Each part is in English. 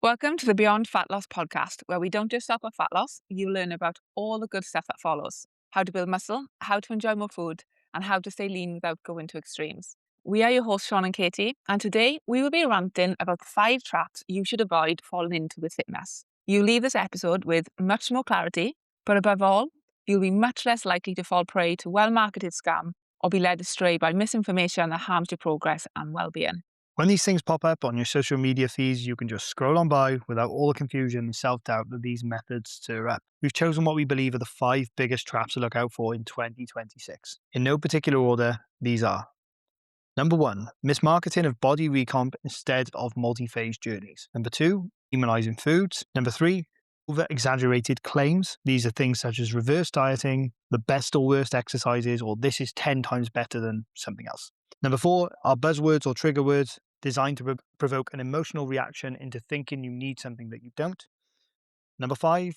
Welcome to the Beyond Fat Loss podcast, where we don't just stop at fat loss, you learn about all the good stuff that follows: how to build muscle, how to enjoy more food, and how to stay lean without going to extremes. We are your hosts, Sean and Katie, and today we will be ranting about 5 traps you should avoid falling into with fitness. You leave this episode with much more clarity, but above all, you'll be much less likely to fall prey to well-marketed scam or be led astray by misinformation that harms your progress and well-being. When these things pop up on your social media feeds, you can just scroll on by without all the confusion and self-doubt that these methods stir up. We've chosen what we believe are the 5 biggest traps to look out for in 2026. In no particular order, these are: Number 1, mismarketing of body recomp instead of multi-phase journeys. Number 2, demonizing foods. Number 3, over-exaggerated claims. These are things such as reverse dieting, the best or worst exercises, or this is 10 times better than something else. Number 4 are buzzwords or trigger words designed to provoke an emotional reaction into thinking you need something that you don't. Number 5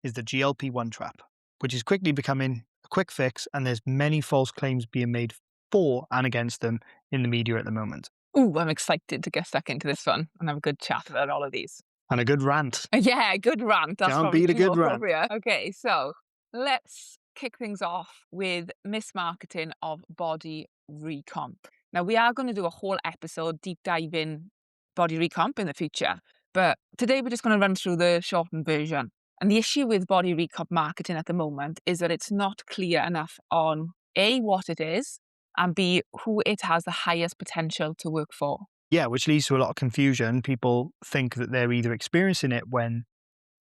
is the GLP-1 trap, which is quickly becoming a quick fix, and there's many false claims being made for and against them in the media at the moment. Ooh, I'm excited to get stuck into this one and have a good chat about all of these. And a good rant. Yeah, good rant. That's Can't probably beat a good more rant. appropriate. Okay, so let's kick things off with mismarketing of body recomp. Now, we are going to do a whole episode deep diving body recomp in the future, but today we're just going to run through the shortened version. And the issue with body recomp marketing at the moment is that it's not clear enough on A, what it is, and B, who it has the highest potential to work for. Yeah, which leads to a lot of confusion. People think that they're either experiencing it when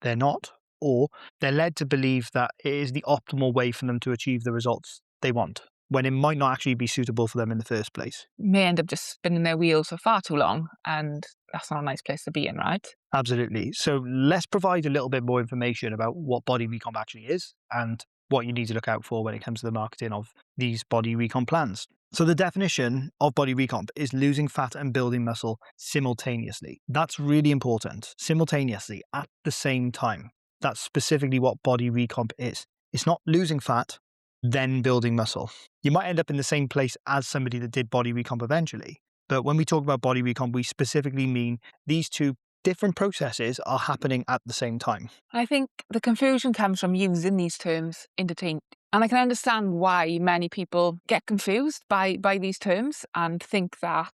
they're not, or they're led to believe that it is the optimal way for them to achieve the results they want, when it might not actually be suitable for them in the first place. May end up just spinning their wheels for far too long, and that's not a nice place to be in, right? Absolutely. So let's provide a little bit more information about what body recomp actually is and what you need to look out for when it comes to the marketing of these body recomp plans. So the definition of body recomp is losing fat and building muscle simultaneously. That's really important. Simultaneously, at the same time. That's specifically what body recomp is. It's not losing fat, then building muscle. You might end up in the same place as somebody that did body recomp eventually. But when we talk about body recomp, we specifically mean these two different processes are happening at the same time. I think the confusion comes from using these terms interchangeably. And I can understand why many people get confused by these terms and think that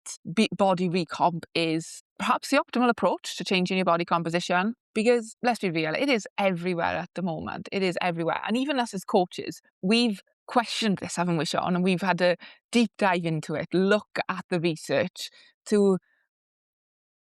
body recomp is perhaps the optimal approach to changing your body composition. Because let's be real, it is everywhere at the moment. It is everywhere. And even us as coaches, we've questioned this, haven't we, Sean? And we've had to deep dive into it, look at the research to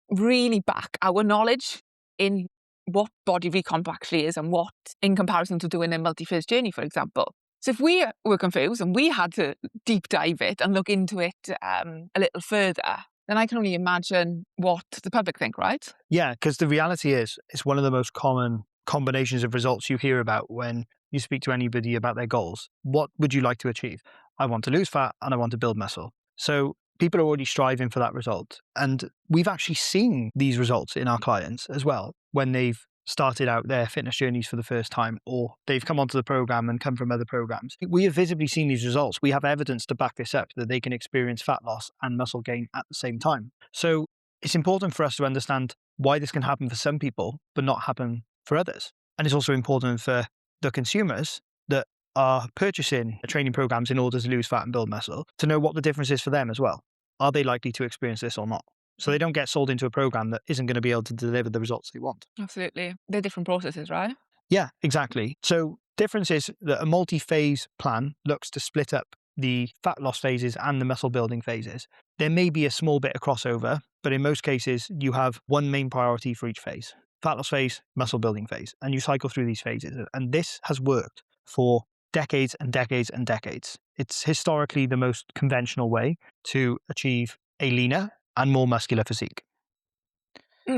really back our knowledge in what body recomp actually is and what in comparison to doing a multi-phase journey, for example. So if we were confused and we had to deep dive it and look into it a little further, then I can only imagine what the public think, right? Yeah, because the reality is, it's one of the most common combinations of results you hear about when you speak to anybody about their goals. What would you like to achieve? I want to lose fat and I want to build muscle. So people are already striving for that result. And we've actually seen these results in our clients as well when they've started out their fitness journeys for the first time, or they've come onto the program and come from other programs. We have visibly seen these results. We have evidence to back this up, that they can experience fat loss and muscle gain at the same time. So it's important for us to understand why this can happen for some people, but not happen for others. And it's also important for the consumers that are purchasing training programs in order to lose fat and build muscle to know what the difference is for them as well. Are they likely to experience this or not? So they don't get sold into a program that isn't going to be able to deliver the results they want. Absolutely. They're different processes, right? Yeah, exactly. So difference is that a multi-phase plan looks to split up the fat loss phases and the muscle building phases. There may be a small bit of crossover, but in most cases, you have one main priority for each phase: fat loss phase, muscle building phase, and you cycle through these phases. And this has worked for decades and decades and decades. It's historically the most conventional way to achieve a leaner and more muscular physique.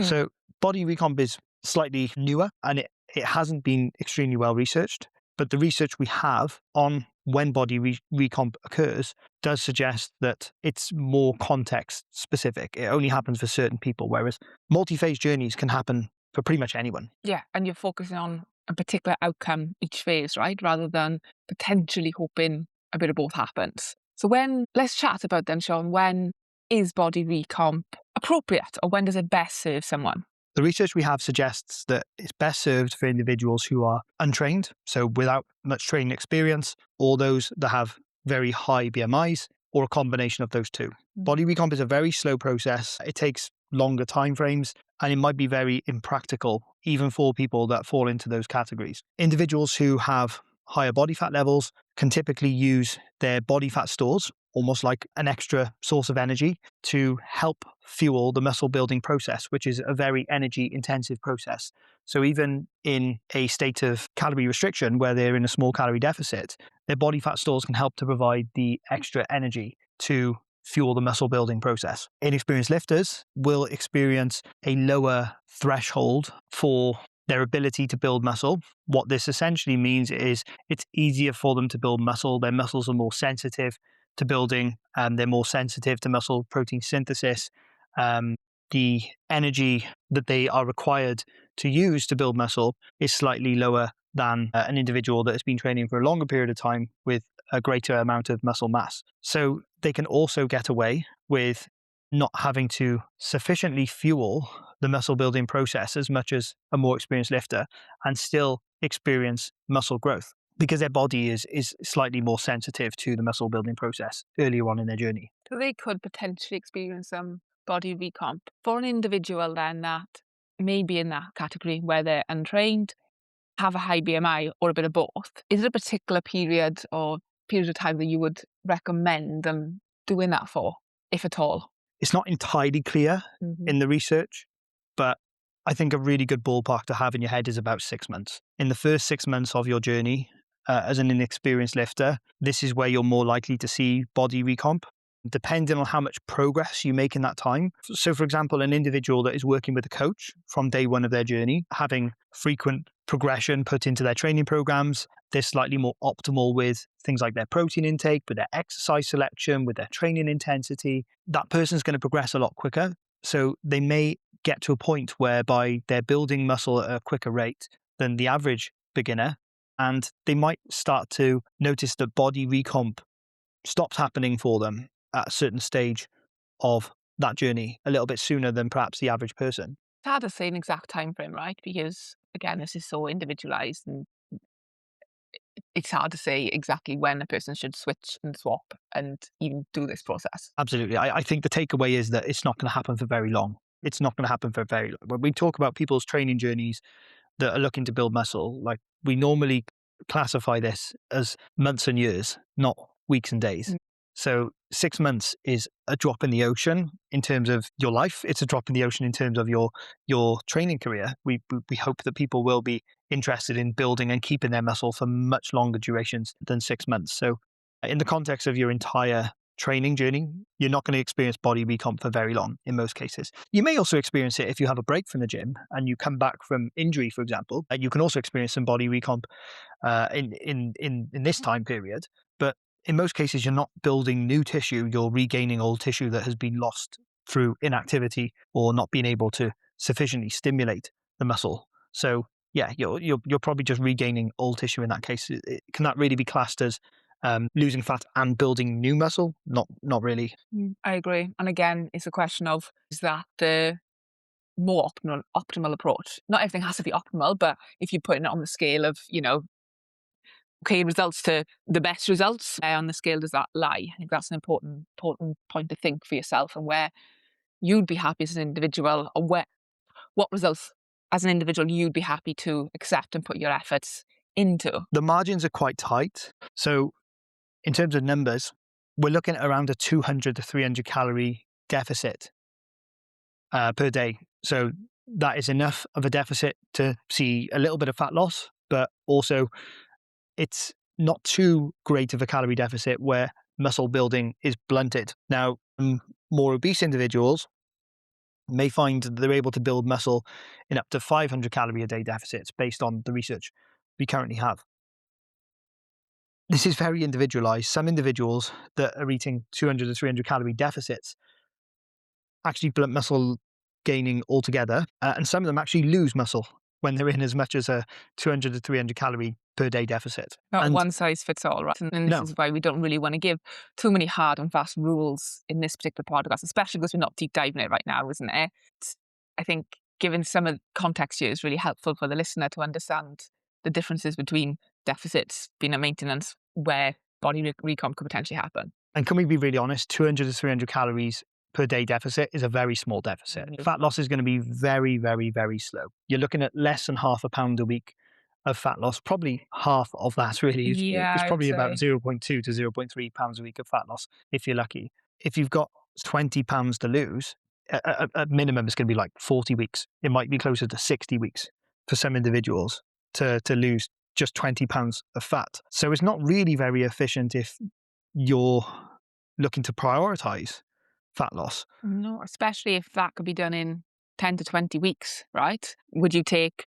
So body recomp is slightly newer and it hasn't been extremely well researched, but the research we have on when body recomp occurs does suggest that it's more context specific. It only happens for certain people, whereas multi-phase journeys can happen for pretty much anyone. Yeah, and you're focusing on a particular outcome each phase, right? Rather than potentially hoping a bit of both happens. So let's chat about then, Sean, when is body recomp appropriate, or when does it best serve someone? The research we have suggests that it's best served for individuals who are untrained, so without much training experience, or those that have very high BMIs, or a combination of those two. Body recomp is a very slow process. It takes longer timeframes, and it might be very impractical, even for people that fall into those categories. Individuals who have higher body fat levels can typically use their body fat stores, almost like an extra source of energy, to help fuel the muscle building process, which is a very energy intensive process. So even in a state of calorie restriction where they're in a small calorie deficit, their body fat stores can help to provide the extra energy to fuel the muscle building process. Inexperienced lifters will experience a lower threshold for their ability to build muscle. What this essentially means is it's easier for them to build muscle. Their muscles are more sensitive to building, and they're more sensitive to muscle protein synthesis. The energy that they are required to use to build muscle is slightly lower than an individual that has been training for a longer period of time with a greater amount of muscle mass. So they can also get away with not having to sufficiently fuel the muscle building process as much as a more experienced lifter and still experience muscle growth because their body is slightly more sensitive to the muscle building process earlier on in their journey. So they could potentially experience some body recomp. For an individual then that may be in that category where they're untrained, have a high BMI or a bit of both, is there a particular period or period of time that you would recommend them doing that for, if at all? It's not entirely clear in the research, but I think a really good ballpark to have in your head is about 6 months. In the first 6 months of your journey, as an inexperienced lifter, this is where you're more likely to see body recomp, depending on how much progress you make in that time. So, for example, an individual that is working with a coach from day one of their journey, having frequent progression put into their training programs, they're slightly more optimal with things like their protein intake, with their exercise selection, with their training intensity. That person's going to progress a lot quicker. So they may get to a point whereby they're building muscle at a quicker rate than the average beginner. And they might start to notice that body recomp stops happening for them at a certain stage of that journey a little bit sooner than perhaps the average person. It's hard to say an exact time frame, right? Because again, this is so individualized and it's hard to say exactly when a person should switch and swap and even do this process. Absolutely. I think the takeaway is that it's not going to happen for very long. It's not going to happen for very long. When we talk about people's training journeys that are looking to build muscle, like we normally classify this as months and years, not weeks and days. So 6 months is a drop in the ocean in terms of your life. It's a drop in the ocean in terms of your training career. We hope that people will be interested in building and keeping their muscle for much longer durations than 6 months. So in the context of your entire training journey, you're not going to experience body recomp for very long in most cases. You may also experience it if you have a break from the gym and you come back from injury, for example. You can also experience some body recomp in this time period. But in most cases, you're not building new tissue, you're regaining old tissue that has been lost through inactivity or not being able to sufficiently stimulate the muscle. So yeah, you're probably just regaining old tissue in that case. Can that really be classed as losing fat and building new muscle? Not really. I agree. And again, it's a question of, is that the more optimal approach? Not everything has to be optimal, but if you're putting it on the scale of, okay, results to the best results, where on the scale does that lie? I think that's an important point to think for yourself and where you'd be happy as an individual, or what results as an individual you'd be happy to accept and put your efforts into. The margins are quite tight. So in terms of numbers, we're looking at around a 200 to 300 calorie deficit per day. So that is enough of a deficit to see a little bit of fat loss, but also it's not too great of a calorie deficit where muscle building is blunted. Now, more obese individuals may find that they're able to build muscle in up to 500 calorie a day deficits based on the research we currently have. This is very individualized. Some individuals that are eating 200 to 300 calorie deficits actually blunt muscle gaining altogether, and some of them actually lose muscle when they're in as much as a 200 to 300 calorie per day deficit. Not And one size fits all, right? And this no, is why we don't really want to give too many hard and fast rules in this particular podcast, especially because we're not deep diving it right now, isn't it? I think giving some of the context here is really helpful for the listener to understand the differences between deficits being a maintenance where body recomp could potentially happen. And can we be really honest? 200 to 300 calories per day deficit is a very small deficit. Mhm. Fat loss is going to be very, very, very slow. You're looking at less than half a pound a week of fat loss. Probably half of that really is Yeah, it's I would probably about say. 0.2 to 0.3 pounds a week of fat loss if you're lucky. If you've got 20 pounds to lose, at minimum, it's going to be like 40 weeks. It might be closer to 60 weeks for some individuals to lose just 20 pounds of fat. So it's not really very efficient if you're looking to prioritize fat loss. No, especially if that could be done in 10 to 20 weeks, right? Would you take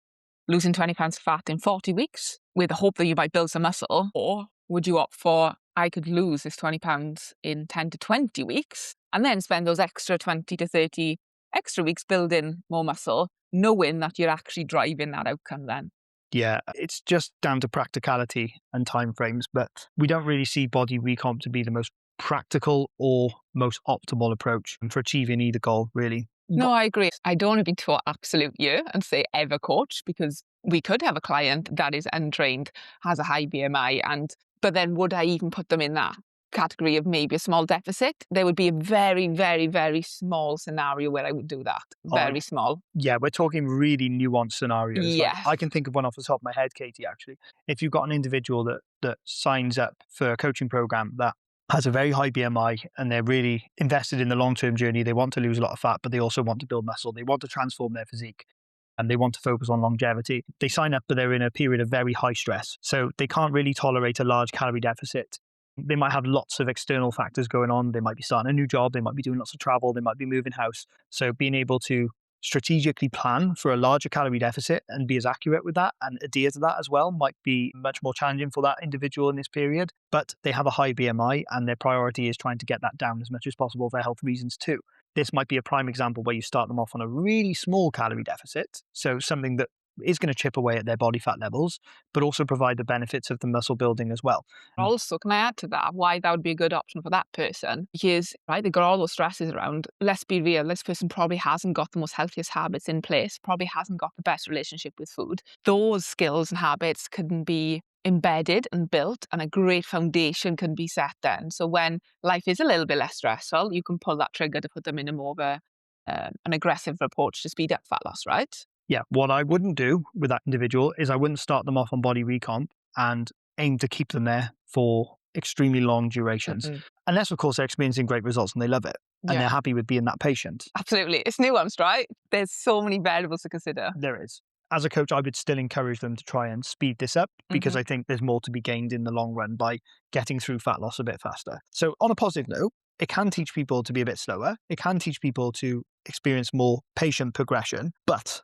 losing 20 pounds of fat in 40 weeks with the hope that you might build some muscle? Or would you opt for, I could lose this 20 pounds in 10 to 20 weeks and then spend those extra 20 to 30 extra weeks building more muscle, knowing that you're actually driving that outcome then? Yeah, it's just down to practicality and timeframes, but we don't really see body recomp to be the most practical or most optimal approach for achieving either goal, really. No, I agree. I don't want to be too absolute here and say ever coach, because we could have a client that is untrained, has a high BMI, but then would I even put them in that category of maybe a small deficit? There would be a very, very, very small scenario where I would do that. Oh, Very small. yeah, we're talking really nuanced scenarios. Like Yes. I can think of one off the top of my head, Katie, actually. If you've got an individual that signs up for a coaching program that has a very high BMI and they're really invested in the long-term journey, they want to lose a lot of fat, but they also want to build muscle. They want to transform their physique and they want to focus on longevity. They sign up, but they're in a period of very high stress. So they can't really tolerate a large calorie deficit. They might have lots of external factors going on. They might be starting a new job. They might be doing lots of travel. They might be moving house. So being able to strategically plan for a larger calorie deficit and be as accurate with that and adhere to that as well might be much more challenging for that individual in this period. But they have a high BMI and their priority is trying to get that down as much as possible for health reasons too. This might be a prime example where you start them off on a really small calorie deficit. So something that is going to chip away at their body fat levels, but also provide the benefits of the muscle building as well. Also, can I add to that why that would be a good option for that person? Because, right, they've got all those stresses around. Let's be real, this person probably hasn't got the most healthiest habits in place, probably hasn't got the best relationship with food. Those skills and habits can be embedded and built, and a great foundation can be set then. So when life is a little bit less stressful, you can pull that trigger to put them in a more of an aggressive approach to speed up fat loss, right? Yeah, what I wouldn't do with that individual is I wouldn't start them off on body recomp and aim to keep them there for extremely long durations. Mm-mm. Unless, of course, they're experiencing great results and they love it and Yeah, they're happy with being that patient. absolutely. It's nuanced, right? There's so many variables to consider. There is. As a coach, I would still encourage them to try and speed this up because Mhm. I think there's more to be gained in the long run by getting through fat loss a bit faster. So, on a positive note, it can teach people to be a bit slower. It can teach people to experience more patient progression. But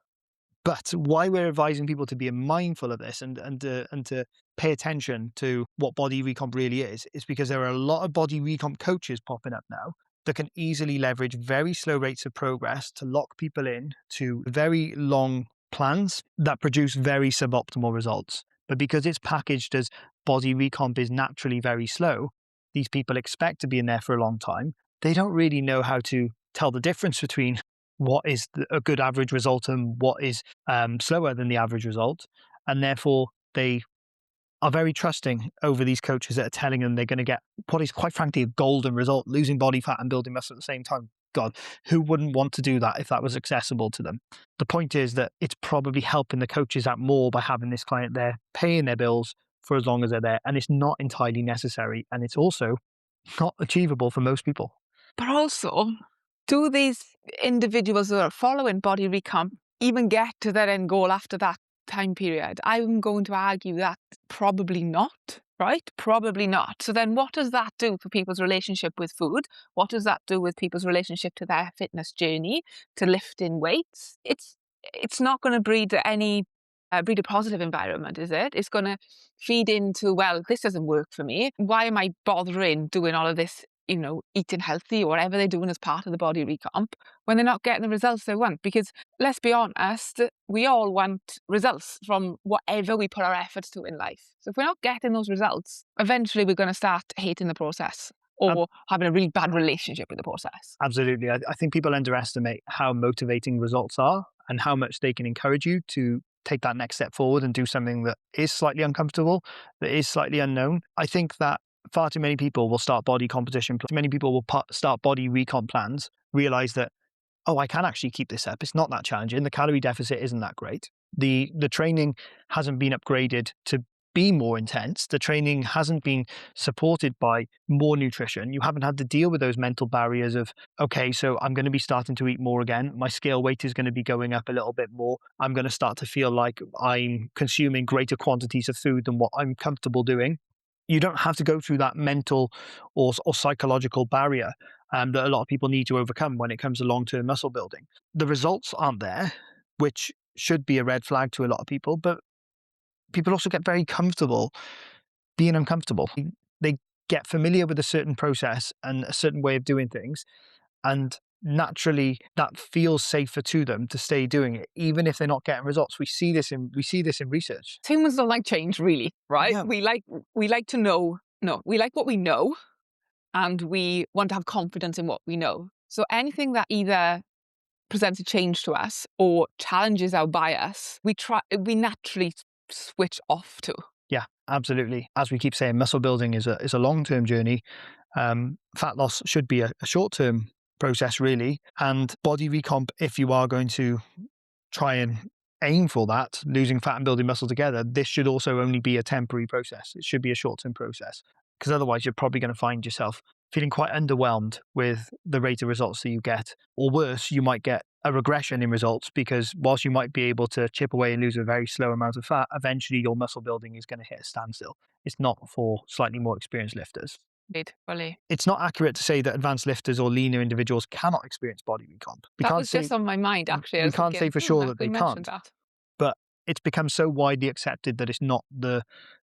why we're advising people to be mindful of this and to pay attention to what body recomp really is because there are a lot of body recomp coaches popping up now that can easily leverage very slow rates of progress to lock people in to very long plans that produce very suboptimal results. But because it's packaged as body recomp is naturally very slow, these people expect to be in there for a long time. They don't really know how to tell the difference between what is a good average result and what is slower than the average result. And therefore, they are very trusting over these coaches that are telling them they're going to get what is quite frankly a golden result, losing body fat and building muscle at the same time. God, who wouldn't want to do that if that was accessible to them? The point is that it's probably helping the coaches out more by having this client there, paying their bills for as long as they're there. And it's not entirely necessary. And it's also not achievable for most people. But also, do these individuals who are following body recomp even get to their end goal after that time period? I'm going to argue that probably not, right? Probably not. So then what does that do for people's relationship with food? What does that do with people's relationship to their fitness journey, to lifting weights? It's not going to breed breed a positive environment, is it? It's going to feed into, well, this doesn't work for me. Why am I bothering doing all of this, eating healthy or whatever they're doing as part of the body recomp when they're not getting the results they want? Because let's be honest, we all want results from whatever we put our efforts to in life. So if we're not getting those results, eventually we're going to start hating the process or having a really bad relationship with the process. Absolutely. I think people underestimate how motivating results are and how much they can encourage you to take that next step forward and do something that is slightly uncomfortable, that is slightly unknown. I think that far too many people will start body composition. Many people will start body recomp plans, realize that, oh, I can actually keep this up. It's not that challenging. The calorie deficit isn't that great. The training hasn't been upgraded to be more intense. The training hasn't been supported by more nutrition. You haven't had to deal with those mental barriers of, okay, so I'm going to be starting to eat more again. My scale weight is going to be going up a little bit more. I'm going to start to feel like I'm consuming greater quantities of food than what I'm comfortable doing. You don't have to go through that mental or psychological barrier that a lot of people need to overcome when it comes to long-term muscle building. The results aren't there, which should be a red flag to a lot of people, but people also get very comfortable being uncomfortable. They get familiar with a certain process and a certain way of doing things, and naturally that feels safer to them to stay doing it, even if they're not getting results. We see this in research. Humans don't like change, really, right? Yeah. We like to know. No, we like what we know, and we want to have confidence in what we know. So anything that either presents a change to us or challenges our bias, we naturally switch off to. Yeah, absolutely. As we keep saying, muscle building is a long-term journey. Fat loss should be a short-term process, really. And body recomp, if you are going to try and aim for that, losing fat and building muscle together, this should also only be a temporary process. It should be a short-term process, because otherwise you're probably going to find yourself feeling quite underwhelmed with the rate of results that you get. Or worse, you might get a regression in results, because whilst you might be able to chip away and lose a very slow amount of fat, eventually your muscle building is going to hit a standstill. It's not for slightly more experienced lifters. Indeed, fully. It's not accurate to say that advanced lifters or leaner individuals cannot experience body recomp. That was just on my mind, actually. I We was can't say thinking, for sure that we they mentioned can't, that. but it's become so widely accepted that it's not the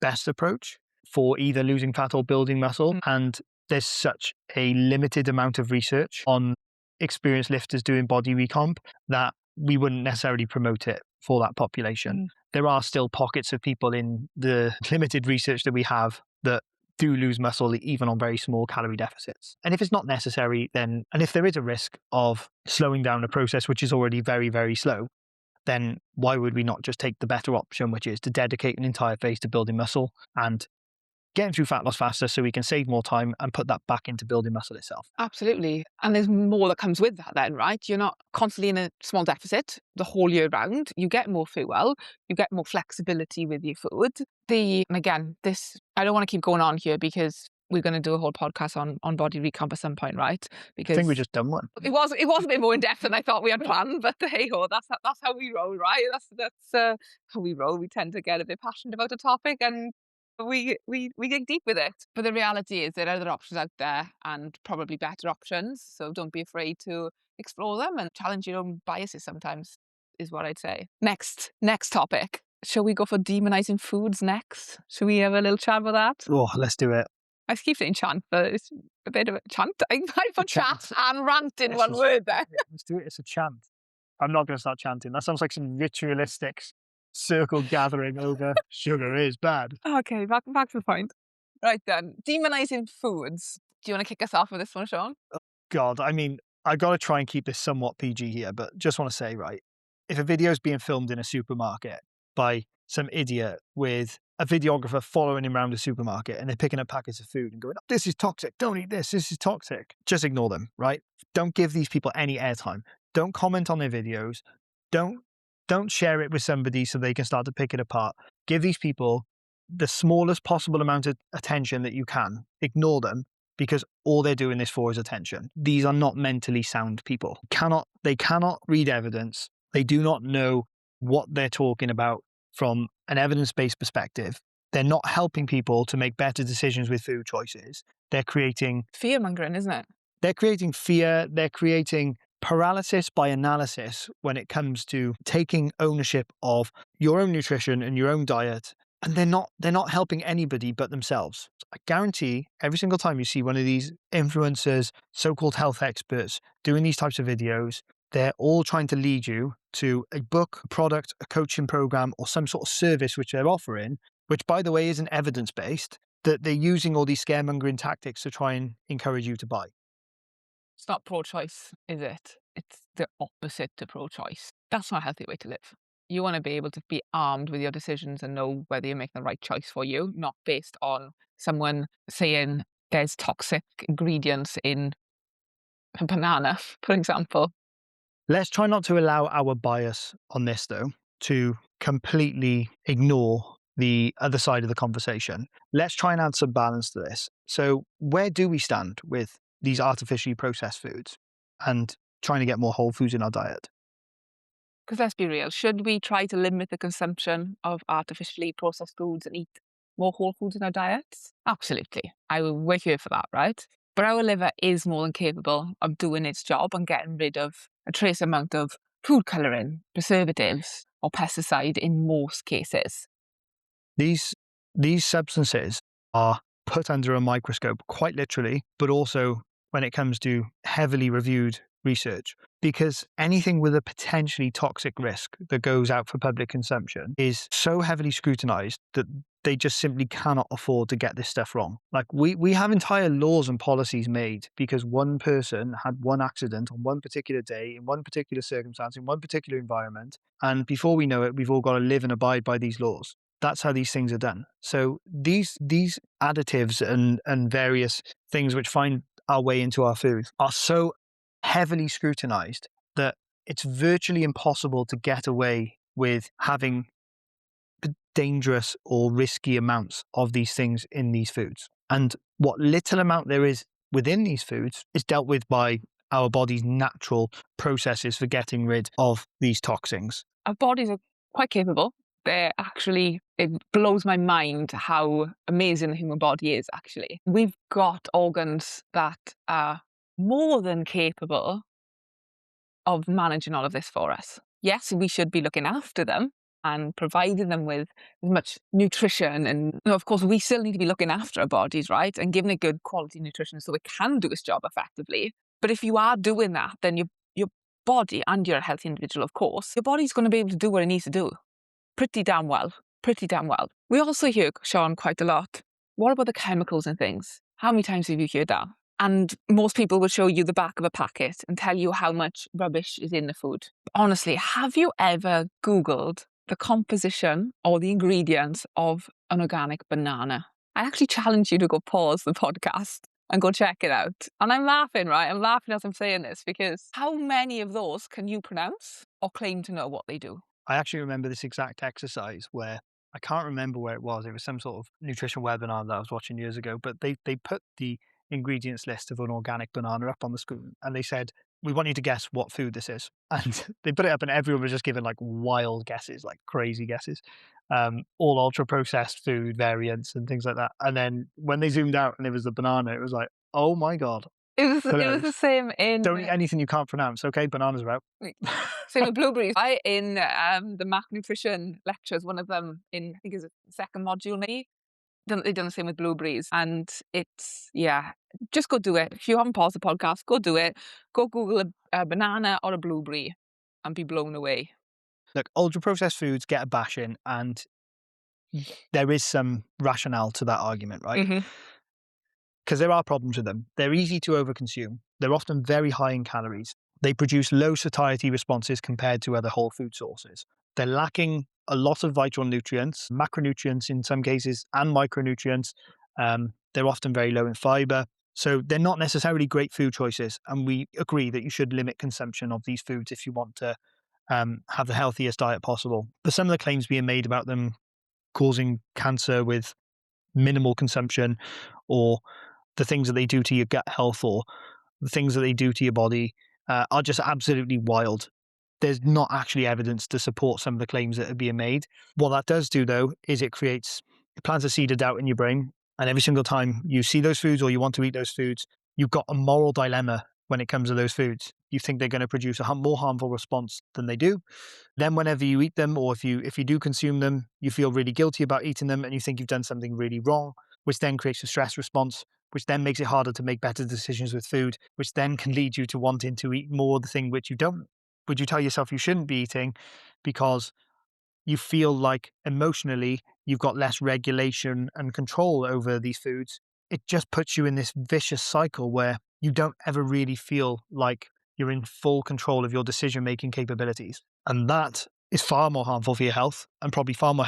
best approach for either losing fat or building muscle. And there's such a limited amount of research on experienced lifters doing body recomp that we wouldn't necessarily promote it for that population. There are still pockets of people in the limited research that we have that do lose muscle even on very small calorie deficits. And if it's not necessary, then, and if there is a risk of slowing down a process which is already very, very slow, then why would we not just take the better option, which is to dedicate an entire phase to building muscle and getting through fat loss faster so we can save more time and put that back into building muscle itself. Absolutely. And there's more that comes with that then, right? You're not constantly in a small deficit the whole year round. You get more fuel, you get more flexibility with your food. And again, I don't want to keep going on here because we're going to do a whole podcast on body recomp at some point, right? Because I think we just done one. It was a bit more in depth than I thought we had planned, but hey ho, that's how we roll, right? That's how we roll. We tend to get a bit passionate about a topic and we dig deep with it. But the reality is there are other options out there and probably better options. So don't be afraid to explore them and challenge your own biases sometimes, is what I'd say. Next topic. Shall we go for demonizing foods next? Shall we have a little chat about that? Oh, let's do it. I keep saying chant, but it's a bit of a chant. I put chat and rant in one Let's word there. Let's do it. It's a chant. I'm not going to start chanting. That sounds like some ritualistic circle gathering over sugar is bad. Okay, back to the point. Right then, demonizing foods. Do you want to kick us off with this one, Sean? God, I mean, I got to try and keep this somewhat PG here, but just want to say, right, if a video is being filmed in a supermarket by some idiot with a videographer following him around a supermarket and they're picking up packets of food and going, oh, this is toxic, don't eat this is toxic. Just ignore them, right? Don't give these people any airtime. Don't comment on their videos. Don't share it with somebody so they can start to pick it apart. Give these people the smallest possible amount of attention that you can. Ignore them because all they're doing this for is attention. These are not mentally sound people. They cannot read evidence. They do not know what they're talking about from an evidence-based perspective. They're not helping people to make better decisions with food choices. They're creating fear-mongering, isn't it? They're creating fear. They're creating paralysis by analysis when it comes to taking ownership of your own nutrition and your own diet. And they're not helping anybody but themselves. I guarantee every single time you see one of these influencers, so-called health experts doing these types of videos, they're all trying to lead you to a book, a product, a coaching program, or some sort of service which they're offering, which, by the way, isn't evidence-based, that they're using all these scaremongering tactics to try and encourage you to buy. It's not pro-choice, is it? It's the opposite to pro-choice. That's not a healthy way to live. You want to be able to be armed with your decisions and know whether you're making the right choice for you, not based on someone saying there's toxic ingredients in a banana, for example. Let's try not to allow our bias on this, though, to completely ignore the other side of the conversation. Let's try and add some balance to this. So, where do we stand with these artificially processed foods and trying to get more whole foods in our diet? Because let's be real, should we try to limit the consumption of artificially processed foods and eat more whole foods in our diets? Absolutely. We're here for that, right? But our liver is more than capable of doing its job and getting rid of a trace amount of food colouring, preservatives, or pesticide in most cases. These these substances are put under a microscope quite literally, but also when it comes to heavily reviewed research, because anything with a potentially toxic risk that goes out for public consumption is so heavily scrutinized that they just simply cannot afford to get this stuff wrong. Like we have entire laws and policies made because one person had one accident on one particular day in one particular circumstance in one particular environment, and before we know it, we've all got to live and abide by these laws. That's how these things are done. So these additives and various things which find our way into our food are so heavily scrutinized that it's virtually impossible to get away with having dangerous or risky amounts of these things in these foods. And what little amount there is within these foods is dealt with by our body's natural processes for getting rid of these toxins. Our bodies are quite capable. It blows my mind how amazing the human body is, actually. We've got organs that are more than capable of managing all of this for us. Yes, we should be looking after them and providing them with as much nutrition. And of course, we still need to be looking after our bodies, right? And giving it good quality nutrition so it can do its job effectively. But if you are doing that, then your body, and you're a healthy individual, of course, your body's going to be able to do what it needs to do pretty damn well. Pretty damn well. We also hear, Sean, quite a lot. What about the chemicals and things? How many times have you heard that? And most people will show you the back of a packet and tell you how much rubbish is in the food. Honestly, have you ever Googled the composition or the ingredients of an organic banana? I actually challenge you to go pause the podcast and go check it out. And I'm laughing, right? I'm laughing as I'm saying this because how many of those can you pronounce or claim to know what they do? I actually remember this exact exercise where I can't remember where it was. It was some sort of nutrition webinar that I was watching years ago, but they put the ingredients list of an organic banana up on the screen and they said, "We want you to guess what food this is." And they put it up and everyone was just giving like wild guesses, like crazy guesses, all ultra processed food variants and things like that. And then when they zoomed out and it was the banana, it was like, oh my God, It was the close. same Don't eat anything you can't pronounce. Okay, bananas are out. same with blueberries. I in the Mac nutrition lectures, one of them in I think is a second module maybe. They done the same with blueberries, and it's just go do it. If you haven't paused the podcast, go do it. Go Google a banana or a blueberry, and be blown away. Look, ultra processed foods get a bashing, and there is some rationale to that argument, right? Hmm. Because there are problems with them. They're easy to overconsume. They're often very high in calories. They produce low satiety responses compared to other whole food sources. They're lacking a lot of vital nutrients, macronutrients in some cases, and micronutrients. They're often very low in fiber. So they're not necessarily great food choices. And we agree that you should limit consumption of these foods if you want to have the healthiest diet possible. But some of the claims being made about them causing cancer with minimal consumption, or the things that they do to your gut health, or the things that they do to your body, are just absolutely wild. There's not actually evidence to support some of the claims that are being made. What that does do, though, is it plants a seed of doubt in your brain. And every single time you see those foods or you want to eat those foods, you've got a moral dilemma when it comes to those foods. You think they're going to produce a more harmful response than they do. Then whenever you eat them, or if you do consume them, you feel really guilty about eating them and you think you've done something really wrong, which then creates a stress response, which then makes it harder to make better decisions with food, which then can lead you to wanting to eat more of the thing which you don't, would you tell yourself you shouldn't be eating because you feel like emotionally you've got less regulation and control over these foods. It just puts you in this vicious cycle where you don't ever really feel like you're in full control of your decision-making capabilities. And that is far more harmful for your health and probably far more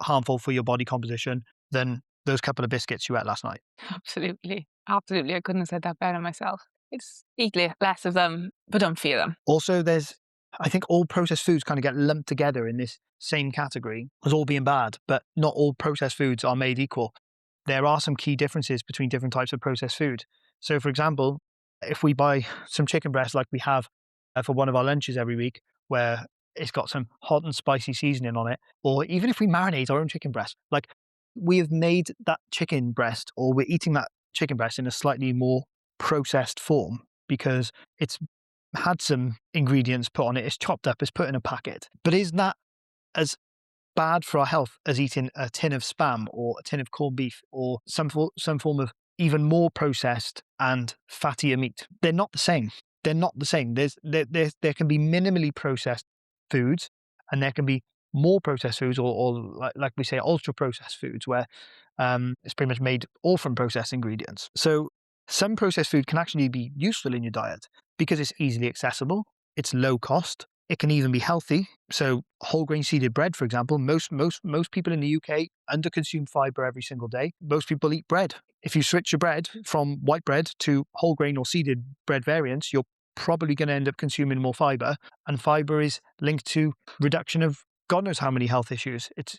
harmful for your body composition than those couple of biscuits you ate last night. Absolutely. Absolutely. I couldn't have said that better myself. It's eat less of them, but don't fear them. Also, I think all processed foods kind of get lumped together in this same category as all being bad, but not all processed foods are made equal. There are some key differences between different types of processed food. So, for example, if we buy some chicken breast like we have for one of our lunches every week, where it's got some hot and spicy seasoning on it, or even if we marinate our own chicken breast, like we have made that chicken breast or we're eating that chicken breast in a slightly more processed form because it's had some ingredients put on it, it's chopped up, it's put in a packet. But is that as bad for our health as eating a tin of Spam or a tin of corned beef or some form of even more processed and fattier meat? They're not the same. They're not the same. There can be minimally processed foods, and there can be more processed foods, or like we say, ultra processed foods, where it's pretty much made all from processed ingredients. So some processed food can actually be useful in your diet because it's easily accessible, it's low cost, it can even be healthy. So whole grain seeded bread, for example, most people in the UK underconsume fiber every single day. Most people eat bread. If you switch your bread from white bread to whole grain or seeded bread variants, you're probably going to end up consuming more fiber. And fiber is linked to reduction of God knows how many health issues. It's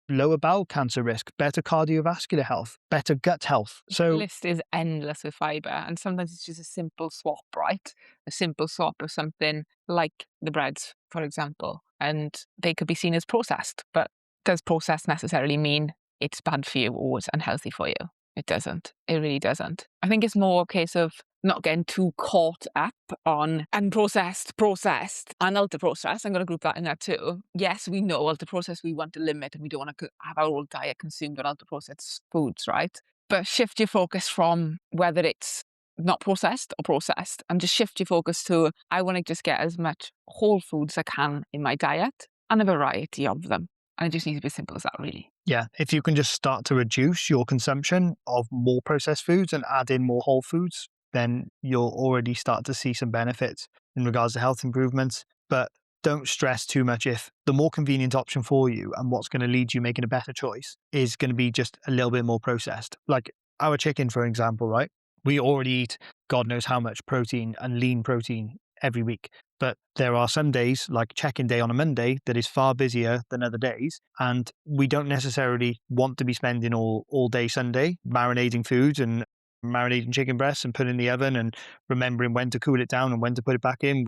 lower bowel cancer risk, better cardiovascular health, better gut health. The So list is endless with fiber, and sometimes it's just a simple swap, right? A simple swap of something like the breads, for example, and they could be seen as processed. But does processed necessarily mean it's bad for you or it's unhealthy for you? It doesn't. It really doesn't. I think it's more a case of not getting too caught up on unprocessed, processed, and ultra processed. I'm going to group that in there too. Yes, we know ultra processed, we want to limit and we don't want to have our whole diet consumed on ultra processed foods, right? But shift your focus from whether it's not processed or processed, and just shift your focus to, I want to just get as much whole foods as I can in my diet and a variety of them. And it just needs to be as simple as that, really. yeah, if you can just start to reduce your consumption of more processed foods and add in more whole foods, then you'll already start to see some benefits in regards to health improvements. But don't stress too much if the more convenient option for you and what's going to lead you making a better choice is going to be just a little bit more processed. Like our chicken, for example, right? We already eat God knows how much protein and lean protein every week. But there are some days, like check-in day on a Monday, that is far busier than other days. And we don't necessarily want to be spending all day Sunday marinating foods and marinating chicken breasts and putting in the oven and remembering when to cool it down and when to put it back in.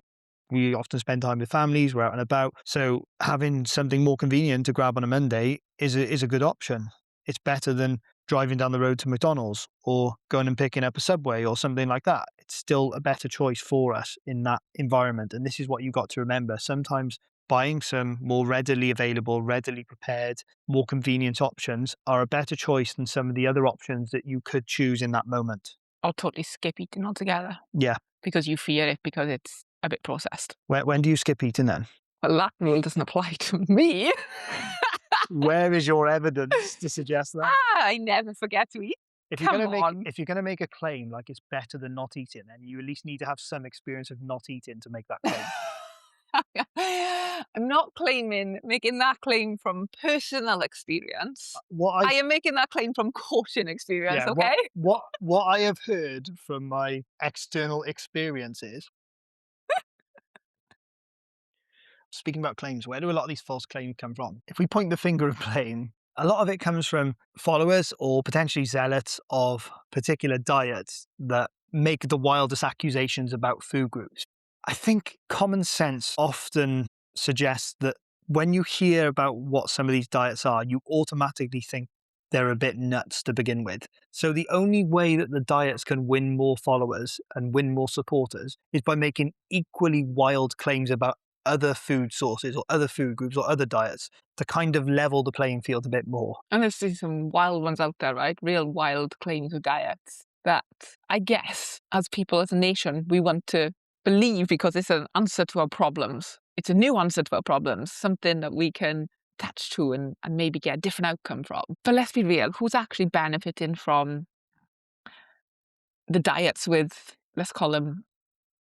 We often spend time with families, we're out and about. So having something more convenient to grab on a Monday is a good option. It's better than driving down the road to McDonald's or going and picking up a Subway or something like that. It's still a better choice for us in that environment. And this is what you've got to remember. Sometimes buying some more readily available, readily prepared, more convenient options are a better choice than some of the other options that you could choose in that moment. I'll totally skip eating altogether Yeah. because you fear it because it's a bit processed. When do you skip eating then? Well, that rule doesn't apply to me. Where is your evidence to suggest that? I never forget to eat. Come on. If you're gonna make a claim like it's better than not eating, then you at least need to have some experience of not eating to make that claim. I'm not making that claim from personal experience. I am making that claim from coaching experience, Yeah, okay? what I have heard from my external experiences. Speaking about claims, where do a lot of these false claims come from? If we point the finger of blame, a lot of it comes from followers or potentially zealots of particular diets that make the wildest accusations about food groups. I think common sense often suggests that when you hear about what some of these diets are, you automatically think they're a bit nuts to begin with. So the only way that the diets can win more followers and win more supporters is by making equally wild claims about other food sources or other food groups or other diets to kind of level the playing field a bit more. And there's some wild ones out there, right? Real wild claims of diets that I guess as people, as a nation, we want to believe because it's an answer to our problems. It's a new answer to our problems, something that we can attach to and maybe get a different outcome from. But let's be real, who's actually benefiting from the diets with, let's call them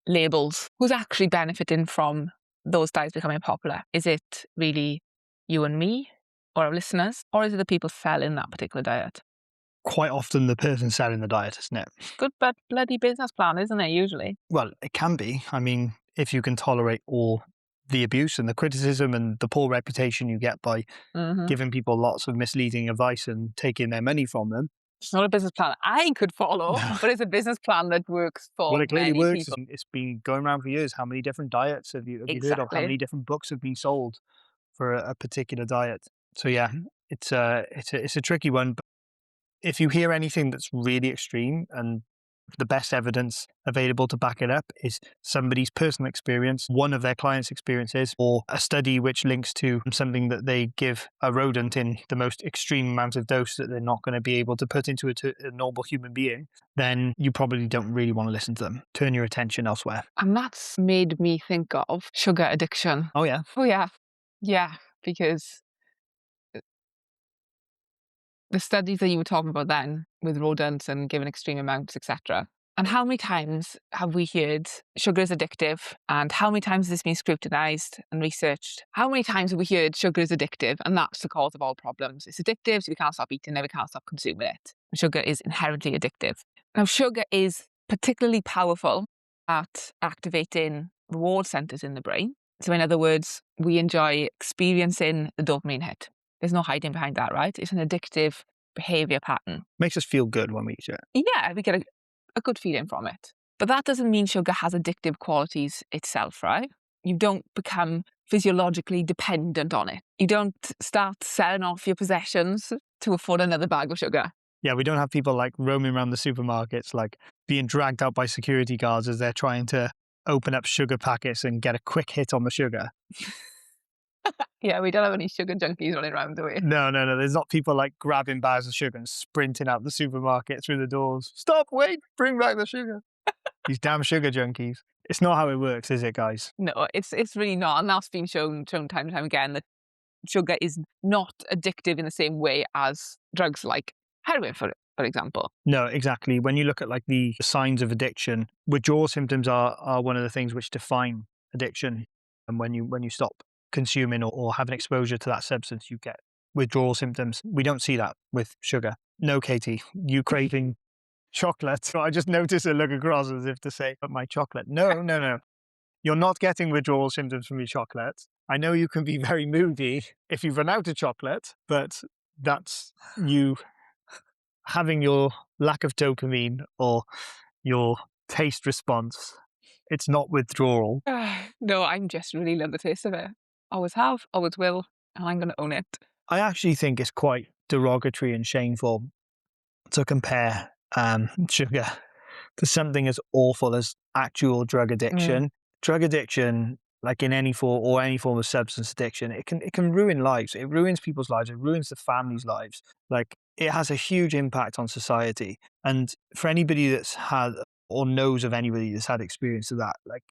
labels? Who's actually benefiting from those diets becoming popular? Is it really you and me or our listeners, or is it the people selling that particular diet? Quite often the person selling the diet, isn't it? Good but bloody business plan, isn't it, usually? Well, it can be. I mean, if you can tolerate all the abuse and the criticism and the poor reputation you get by Mhm. giving people lots of misleading advice and taking their money from them. It's not a business plan I could follow, but it's a business plan that works Well, for it clearly many works. people. It's been going around for years. How many different diets have you heard of? How Exactly. many different books have been sold for a particular diet? So yeah, it's a tricky one. But if you hear anything that's really extreme and the best evidence available to back it up is somebody's personal experience, one of their clients' experiences, or a study which links to something that they give a rodent in the most extreme amount of dose that they're not going to be able to put into a normal human being, then you probably don't really want to listen to them. Turn your attention elsewhere. And that's made me think of sugar addiction. Oh, yeah. Oh, yeah. Yeah, because the studies that you were talking about then with rodents and given extreme amounts, etc. And how many times have we heard sugar is addictive? And how many times has this been scrutinized and researched? How many times have we heard sugar is addictive and that's the cause of all problems? It's addictive, so we can't stop eating it, we can't stop consuming it. And sugar is inherently addictive. Now, sugar is particularly powerful at activating reward centers in the brain. So, in other words, we enjoy experiencing the dopamine hit. There's no hiding behind that, right? It's an addictive behavior pattern. Makes us feel good when we eat it. Yeah, we get a good feeling from it. But that doesn't mean sugar has addictive qualities itself, right? You don't become physiologically dependent on it. You don't start selling off your possessions to afford another bag of sugar. Yeah, we don't have people like roaming around the supermarkets, like being dragged out by security guards as they're trying to open up sugar packets and get a quick hit on the sugar. Yeah, we don't have any sugar junkies running around, do we? No. There's not people like grabbing bags of sugar and sprinting out the supermarket through the doors. Stop, wait, bring back the sugar. These damn sugar junkies. It's not how it works, is it, guys? No, it's really not. And that's been shown time and time again that sugar is not addictive in the same way as drugs like heroin, for example. No, exactly. When you look at like the signs of addiction, withdrawal symptoms are one of the things which define addiction. And when you stop consuming or have an exposure to that substance, you get withdrawal symptoms. We don't see that with sugar. No, Katie, you craving chocolate. So I just noticed a look across as if to say, but my chocolate. No. You're not getting withdrawal symptoms from your chocolate. I know you can be very moody if you've run out of chocolate, but that's you having your lack of dopamine or your taste response. It's not withdrawal. No, I'm just really love the taste of it. Always have, always will, and I'm going to own it. I actually think it's quite derogatory and shameful to compare sugar to something as awful as actual drug addiction. Drug addiction, like in any form or any form of substance addiction, it can ruin lives. It ruins people's lives. It ruins the families' lives. Like it has a huge impact on society. And for anybody that's had or knows of anybody that's had experience of that, like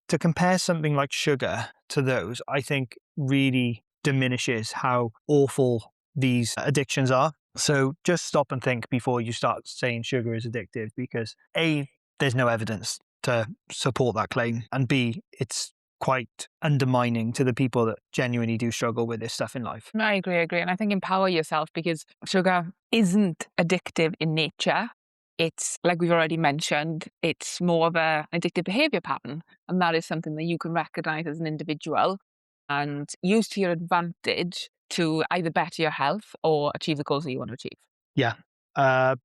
to compare something like sugar to those, I think really diminishes how awful these addictions are. So just stop and think before you start saying sugar is addictive, because A, there's no evidence to support that claim, and B, it's quite undermining to the people that genuinely do struggle with this stuff in life. I agree. And I think empower yourself, because sugar isn't addictive in nature. It's, like we've already mentioned, it's more of an addictive behavior pattern. And that is something that you can recognize as an individual and use to your advantage to either better your health or achieve the goals that you want to achieve. Yeah.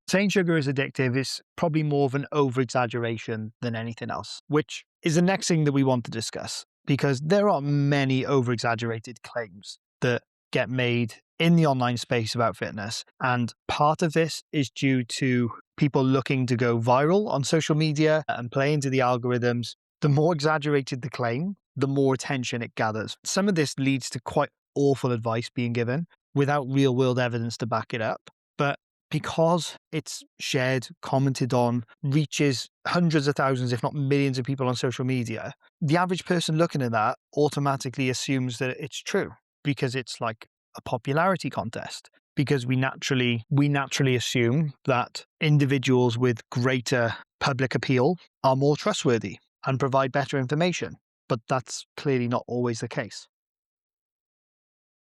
Saying sugar is addictive is probably more of an over-exaggeration than anything else, which is the next thing that we want to discuss, because there are many over-exaggerated claims that get made in the online space about fitness. And part of this is due to people looking to go viral on social media and play into the algorithms. The more exaggerated the claim, the more attention it gathers. Some of this leads to quite awful advice being given without real world evidence to back it up. But because it's shared, commented on, reaches hundreds of thousands, if not millions of people on social media, the average person looking at that automatically assumes that it's true, because it's like a popularity contest. Because we naturally assume that individuals with greater public appeal are more trustworthy and provide better information. but that's clearly not always the case.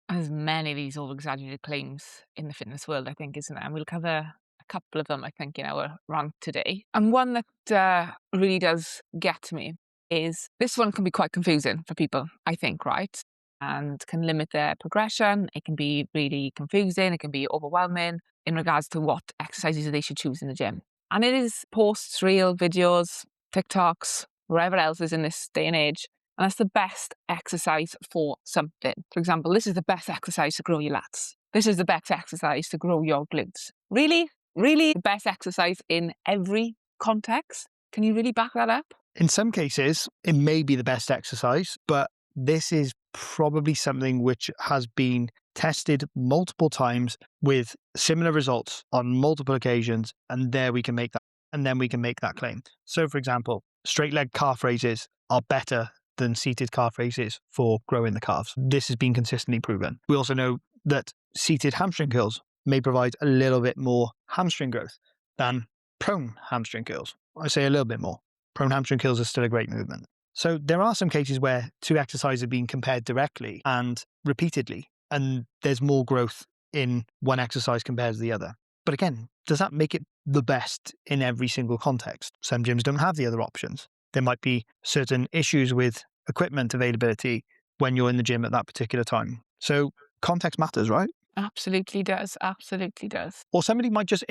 There's many of these over-exaggerated claims in the fitness world, I think, isn't there? And we'll cover a couple of them, I think, in our rant today. And one that really does get me is this one can be quite confusing for people, I think, right? And can limit their progression. It can be really confusing. It can be overwhelming in regards to what exercises they should choose in the gym. And it is posts, reel videos, TikToks, wherever else is in this day and age. And that's the best exercise for something. For example, this is the best exercise to grow your lats. This is the best exercise to grow your glutes. Really? Really? The best exercise in every context? Can you really back that up? In some cases, it may be the best exercise, but this is probably something which has been tested multiple times with similar results on multiple occasions, and there we can make that, and then we can make that claim. So, for example, straight leg calf raises are better than seated calf raises for growing the calves. This has been consistently proven. We also know that seated hamstring curls may provide a little bit more hamstring growth than prone hamstring curls. I say a little bit more. Prone hamstring curls are still a great movement. So there are some cases where two exercises are being compared directly and repeatedly, and there's more growth in one exercise compared to the other. But again, does that make it the best in every single context? Some gyms don't have the other options. There might be certain issues with equipment availability when you're in the gym at that particular time. So context matters, right? Absolutely does. Absolutely does. Or somebody might just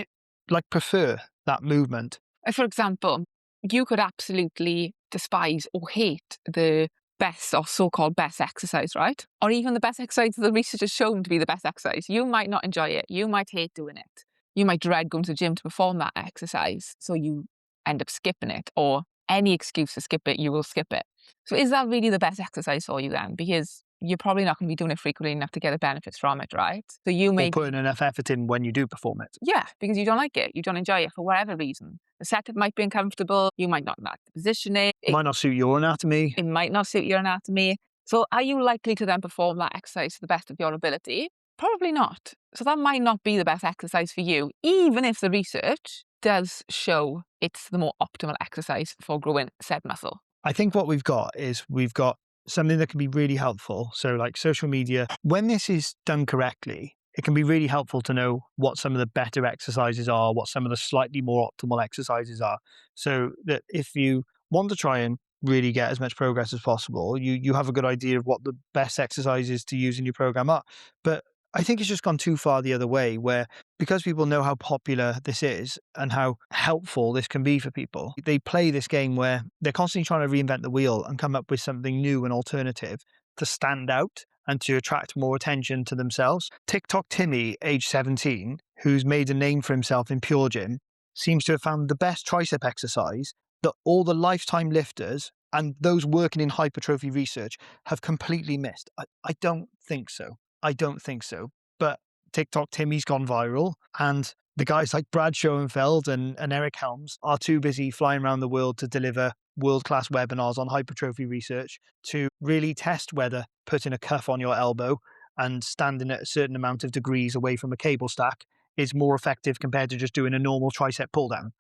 prefer that movement. For example, you could absolutely despise or hate the best or so-called best exercise, right? Or even the best exercise that the research has shown to be the best exercise. You might not enjoy it. You might hate doing it. You might dread going to the gym to perform that exercise, so you end up skipping it, or any excuse to skip it, you will skip it. So is that really the best exercise for you then? Because you're probably not going to be doing it frequently enough to get the benefits from it, right? So you may Or putting enough effort in when you do perform it. yeah, because you don't like it. You don't enjoy it for whatever reason. The setup might be uncomfortable. You might not like the positioning. It might not suit your anatomy. It might not suit your anatomy. So are you likely to then perform that exercise to the best of your ability? Probably not. So that might not be the best exercise for you, even if the research does show it's the more optimal exercise for growing said muscle. I think what we've got is we've got something that can be really helpful. So like social media, when this is done correctly, it can be really helpful to know what some of the better exercises are, what some of the slightly more optimal exercises are. So that if you want to try and really get as much progress as possible, you have a good idea of what the best exercises to use in your program are. But I think it's just gone too far the other way, where because people know how popular this is and how helpful this can be for people, they play this game where they're constantly trying to reinvent the wheel and come up with something new and alternative to stand out and to attract more attention to themselves. TikTok Timmy, age 17, who's made a name for himself in Pure Gym, seems to have found the best tricep exercise that all the lifetime lifters and those working in hypertrophy research have completely missed. I don't think so. I don't think so. But TikTok Timmy's gone viral, and the guys like Brad Schoenfeld and Eric Helms are too busy flying around the world to deliver world-class webinars on hypertrophy research to really test whether putting a cuff on your elbow and standing at a certain amount of degrees away from a cable stack is more effective compared to just doing a normal tricep pull down.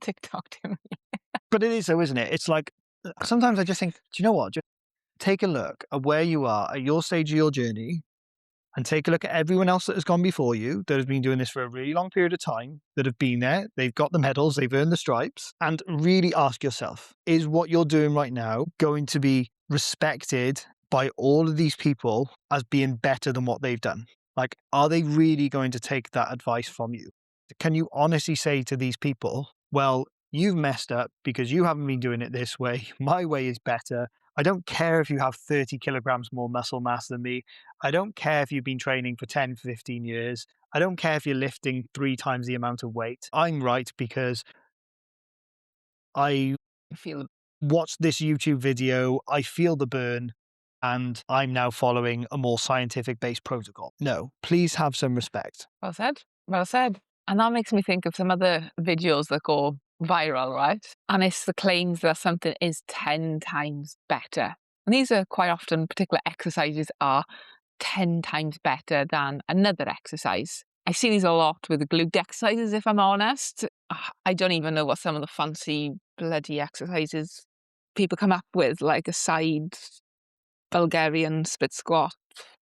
TikTok to me. But it is though, isn't it? It's like sometimes I just think, do you know what? Just take a look at where you are at your stage of your journey and take a look at everyone else that has gone before you, that has been doing this for a really long period of time, that have been there, they've got the medals, they've earned the stripes, and really ask yourself, is what you're doing right now going to be respected by all of these people as being better than what they've done? Like, are they really going to take that advice from you? Can you honestly say to these people, well, you've messed up because you haven't been doing it this way. My way is better. I don't care if you have 30 kilograms more muscle mass than me. I don't care if you've been training for 10, 15 years. I don't care if you're lifting 3 times the amount of weight. I'm right because I I feel watched this YouTube video, I feel the burn, and I'm now following a more scientific based protocol. No, please have some respect. well said. Well said. And that makes me think of some other videos that go viral, right? And it's the claims that something is 10 times better. And these are quite often particular exercises are 10 times better than another exercise. I see these a lot with the glute exercises, if I'm honest. I don't even know what some of the fancy bloody exercises people come up with, like a side Bulgarian split squat,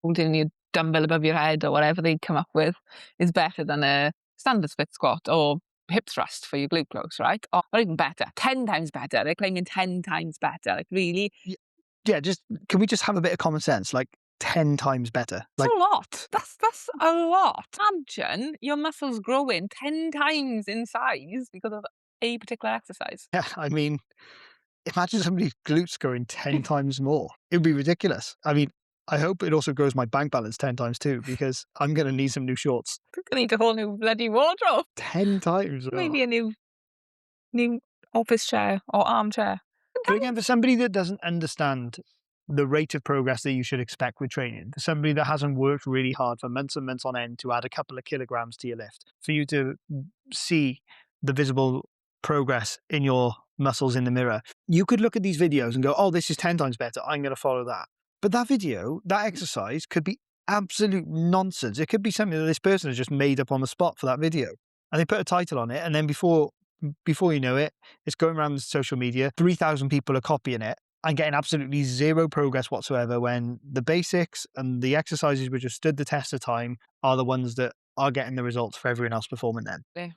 holding your dumbbell above your head or whatever they come up with, is better than a standard split squat or hip thrust for your glute close, right? Or even better, 10 times better. They're claiming 10 times better. Like, really? Yeah, just can we just have a bit of common sense? Like 10 times better. That's Like, a lot. That's a lot. Imagine your muscles growing 10 times in size because of a particular exercise. yeah, I mean, imagine somebody's glutes growing 10 times more. It would be ridiculous. I mean, I hope it also grows my bank balance 10 times too, because I'm going to need some new shorts. We're gonna need a whole new bloody wardrobe. 10 times. Oh. Maybe a new office chair or armchair. But again, for somebody that doesn't understand the rate of progress that you should expect with training, for somebody that hasn't worked really hard for months and months on end to add a couple of kilograms to your lift, for you to see the visible progress in your muscles in the mirror, you could look at these videos and go, oh, this is 10 times better. I'm going to follow that. But that video, that exercise could be absolute nonsense. It could be something that this person has just made up on the spot for that video. And they put a title on it. And then before you know it, it's going around social media. 3,000 people are copying it and getting absolutely zero progress whatsoever, when the basics and the exercises which have stood the test of time are the ones that are getting the results for everyone else performing them. Yeah,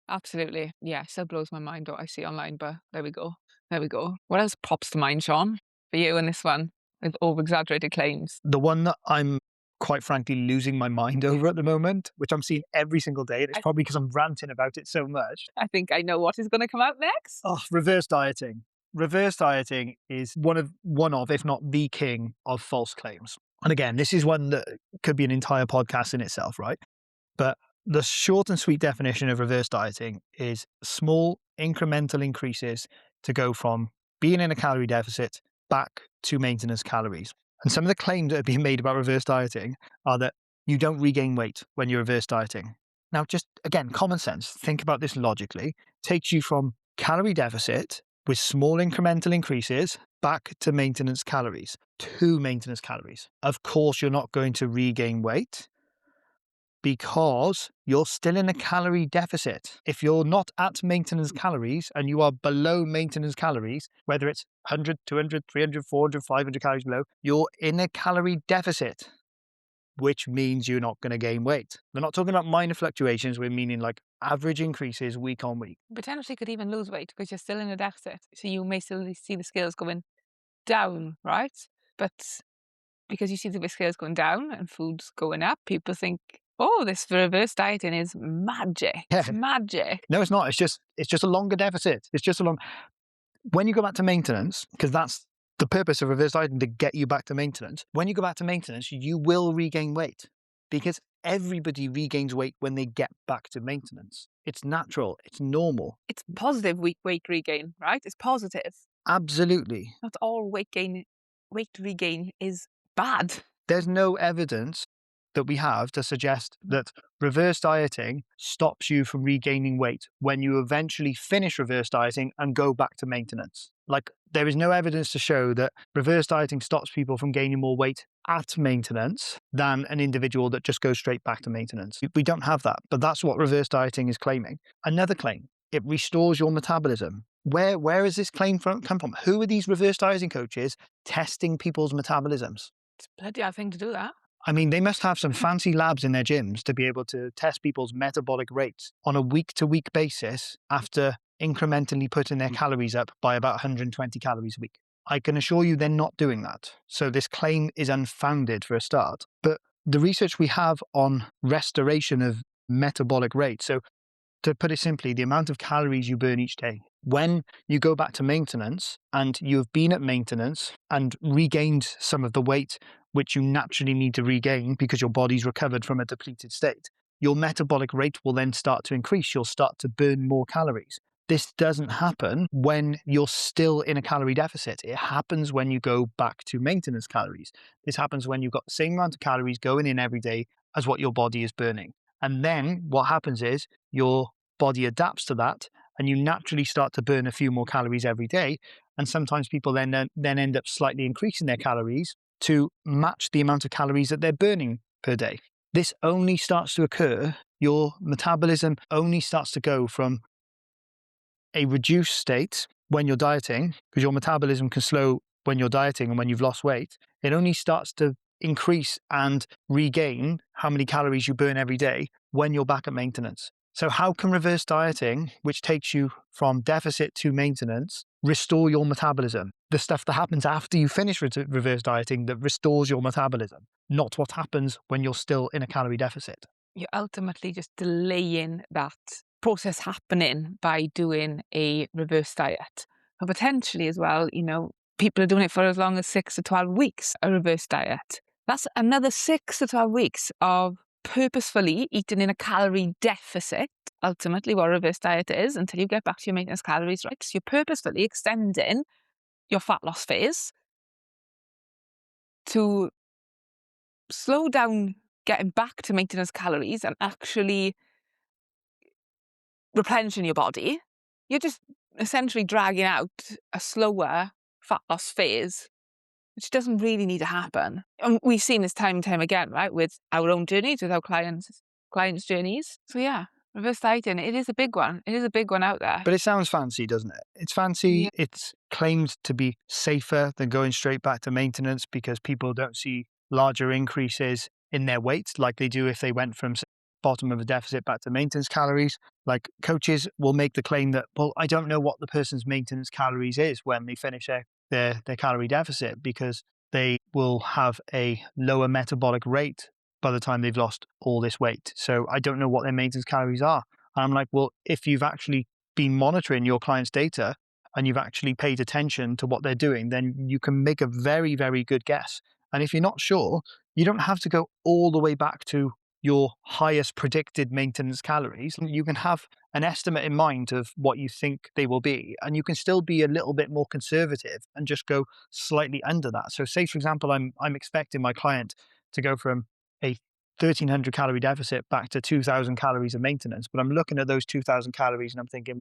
absolutely. Yeah, still blows my mind what I see online, but there we go. There we go. What else pops to mind, Sean, for you in this one with over-exaggerated claims? The one that I'm quite frankly losing my mind over at the moment, which I'm seeing every single day, and it's probably because I'm ranting about it so much. I think I know what is going to come out next. Oh, reverse dieting. Reverse dieting is one of, if not the king of false claims. And again, this is one that could be an entire podcast in itself, right? But the short and sweet definition of reverse dieting is small incremental increases to go from being in a calorie deficit back to maintenance calories. And some of the claims that are being made about reverse dieting are that you don't regain weight when you're reverse dieting. Now, just again, common sense, think about this logically, takes you from calorie deficit with small incremental increases back to maintenance calories, to maintenance calories. Of course, you're not going to regain weight because you're still in a calorie deficit. If you're not at maintenance calories and you are below maintenance calories, whether it's 100, 200, 300, 400, 500 calories below, you're in a calorie deficit, which means you're not going to gain weight. We're not talking about minor fluctuations, we're meaning like average increases week on week. Potentially could even lose weight because you're still in a deficit. So you may still see the scales going down, right? But because you see the scales going down and food's going up, people think, oh, this reverse dieting is magic. Yeah. It's magic. No, it's not. It's just a longer deficit. It's just when you go back to maintenance, because that's the purpose of reverse dieting, to get you back to maintenance. When you go back to maintenance, you will regain weight, because everybody regains weight when they get back to maintenance. It's natural. It's normal. It's positive weight regain, right? It's positive. Absolutely. Not all weight regain is bad. There's no evidence that we have to suggest that reverse dieting stops you from regaining weight when you eventually finish reverse dieting and go back to maintenance. Like, there is no evidence to show that reverse dieting stops people from gaining more weight at maintenance than an individual that just goes straight back to maintenance. We don't have that, but that's what reverse dieting is claiming. Another claim, it restores your metabolism. Where is this claim come from? Who are these reverse dieting coaches testing people's metabolisms? It's a bloody hard thing to do that. I mean, they must have some fancy labs in their gyms to be able to test people's metabolic rates on a week-to-week basis after incrementally putting their calories up by about 120 calories a week. I can assure you they're not doing that. So this claim is unfounded for a start. But the research we have on restoration of metabolic rate, so to put it simply, the amount of calories you burn each day, when you go back to maintenance and you've been at maintenance and regained some of the weight which you naturally need to regain because your body's recovered from a depleted state, your metabolic rate will then start to increase. You'll start to burn more calories. This doesn't happen when you're still in a calorie deficit. It happens when you go back to maintenance calories. This happens when you've got the same amount of calories going in every day as what your body is burning. And then what happens is your body adapts to that and you naturally start to burn a few more calories every day. And sometimes people then end up slightly increasing their calories to match the amount of calories that they're burning per day. This only starts to occur, your metabolism only starts to go from a reduced state when you're dieting, because your metabolism can slow when you're dieting and when you've lost weight, it only starts to increase and regain how many calories you burn every day when you're back at maintenance. So how can reverse dieting, which takes you from deficit to maintenance, restore your metabolism? The stuff that happens after you finish reverse dieting that restores your metabolism, not what happens when you're still in a calorie deficit. You're ultimately just delaying that process happening by doing a reverse diet. And potentially as well, people are doing it for as long as 6 to 12 weeks, a reverse diet. That's another 6 to 12 weeks of purposefully eating in a calorie deficit, ultimately what a reverse diet is, until you get back to your maintenance calories, right? So you're purposefully extending your fat loss phase to slow down getting back to maintenance calories and actually replenishing your body. You're just essentially dragging out a slower fat loss phase, which doesn't really need to happen. And we've seen this time and time again, right, with our own journeys, with our clients' journeys. So yeah, reverse dieting, it is a big one. It is a big one out there. But it sounds fancy, doesn't it? It's fancy. Yeah. It's claimed to be safer than going straight back to maintenance because people don't see larger increases in their weight like they do if they went from bottom of a deficit back to maintenance calories. Like coaches will make the claim that, well, I don't know what the person's maintenance calories is when they finish their calorie deficit because they will have a lower metabolic rate by the time they've lost all this weight. So I don't know what their maintenance calories are. And I'm like, well, if you've actually been monitoring your client's data and you've actually paid attention to what they're doing, then you can make a very, very good guess. And if you're not sure, you don't have to go all the way back to your highest predicted maintenance calories. You can have an estimate in mind of what you think they will be, and you can still be a little bit more conservative and just go slightly under that. So say, for example, I'm expecting my client to go from a 1,300 calorie deficit back to 2,000 calories of maintenance. But I'm looking at those 2,000 calories and I'm thinking,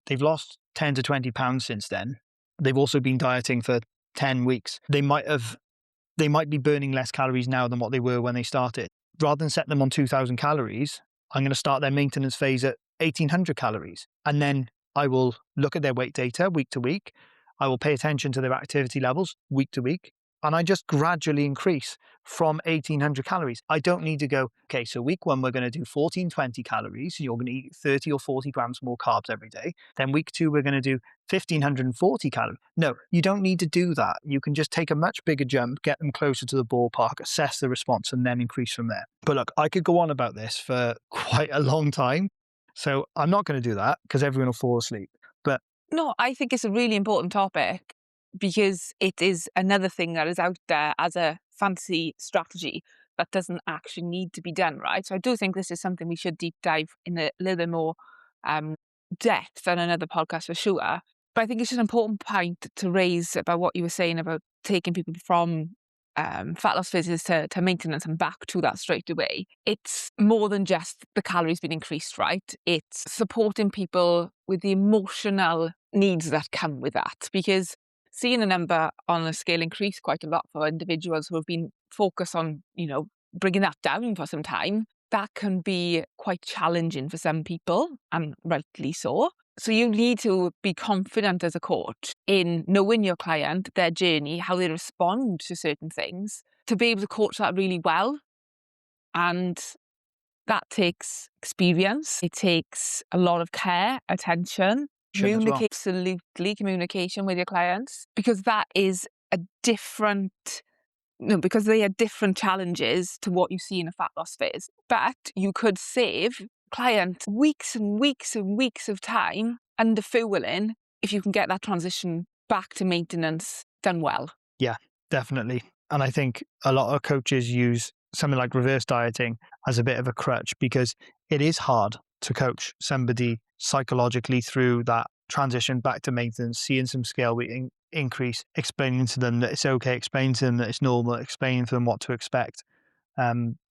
they've lost 10 to 20 pounds since then. They've also been dieting for 10 weeks. They might be burning less calories now than what they were when they started. Rather than set them on 2,000 calories, I'm going to start their maintenance phase at 1,800 calories. And then I will look at their weight data week to week. I will pay attention to their activity levels week to week. And I just gradually increase from 1,800 calories. I don't need to go, okay, so week one, we're going to do 1,420 calories. You're going to eat 30 or 40 grams more carbs every day. Then week two, we're going to do 1,540 calories. No, you don't need to do that. You can just take a much bigger jump, get them closer to the ballpark, assess the response, and then increase from there. But look, I could go on about this for quite a long time. So I'm not going to do that because everyone will fall asleep. But no, I think it's a really important topic because it is another thing that is out there as a fancy strategy that doesn't actually need to be done, right? So I do think this is something we should deep dive in a little bit more depth on another podcast for sure. But I think it's just an important point to raise about what you were saying about taking people from fat loss phases to maintenance and back to that straight away. It's more than just the calories being increased, right? It's supporting people with the emotional needs that come with that, because seeing the number on a scale increase quite a lot for individuals who have been focused on, bringing that down for some time, that can be quite challenging for some people, and rightly so. So you need to be confident as a coach in knowing your client, their journey, how they respond to certain things, to be able to coach that really well. And that takes experience. It takes a lot of care, attention, absolutely communication with your clients, because that is a different, because they are different challenges to what you see in a fat loss phase. But you could save clients weeks and weeks and weeks of time under fueling if you can get that transition back to maintenance done well. Yeah, definitely. And I think a lot of coaches use something like reverse dieting as a bit of a crutch because it is hard to coach somebody psychologically through that transition back to maintenance, seeing some scale weight increase, explaining to them that it's okay, explaining to them that it's normal, explaining to them what to expect.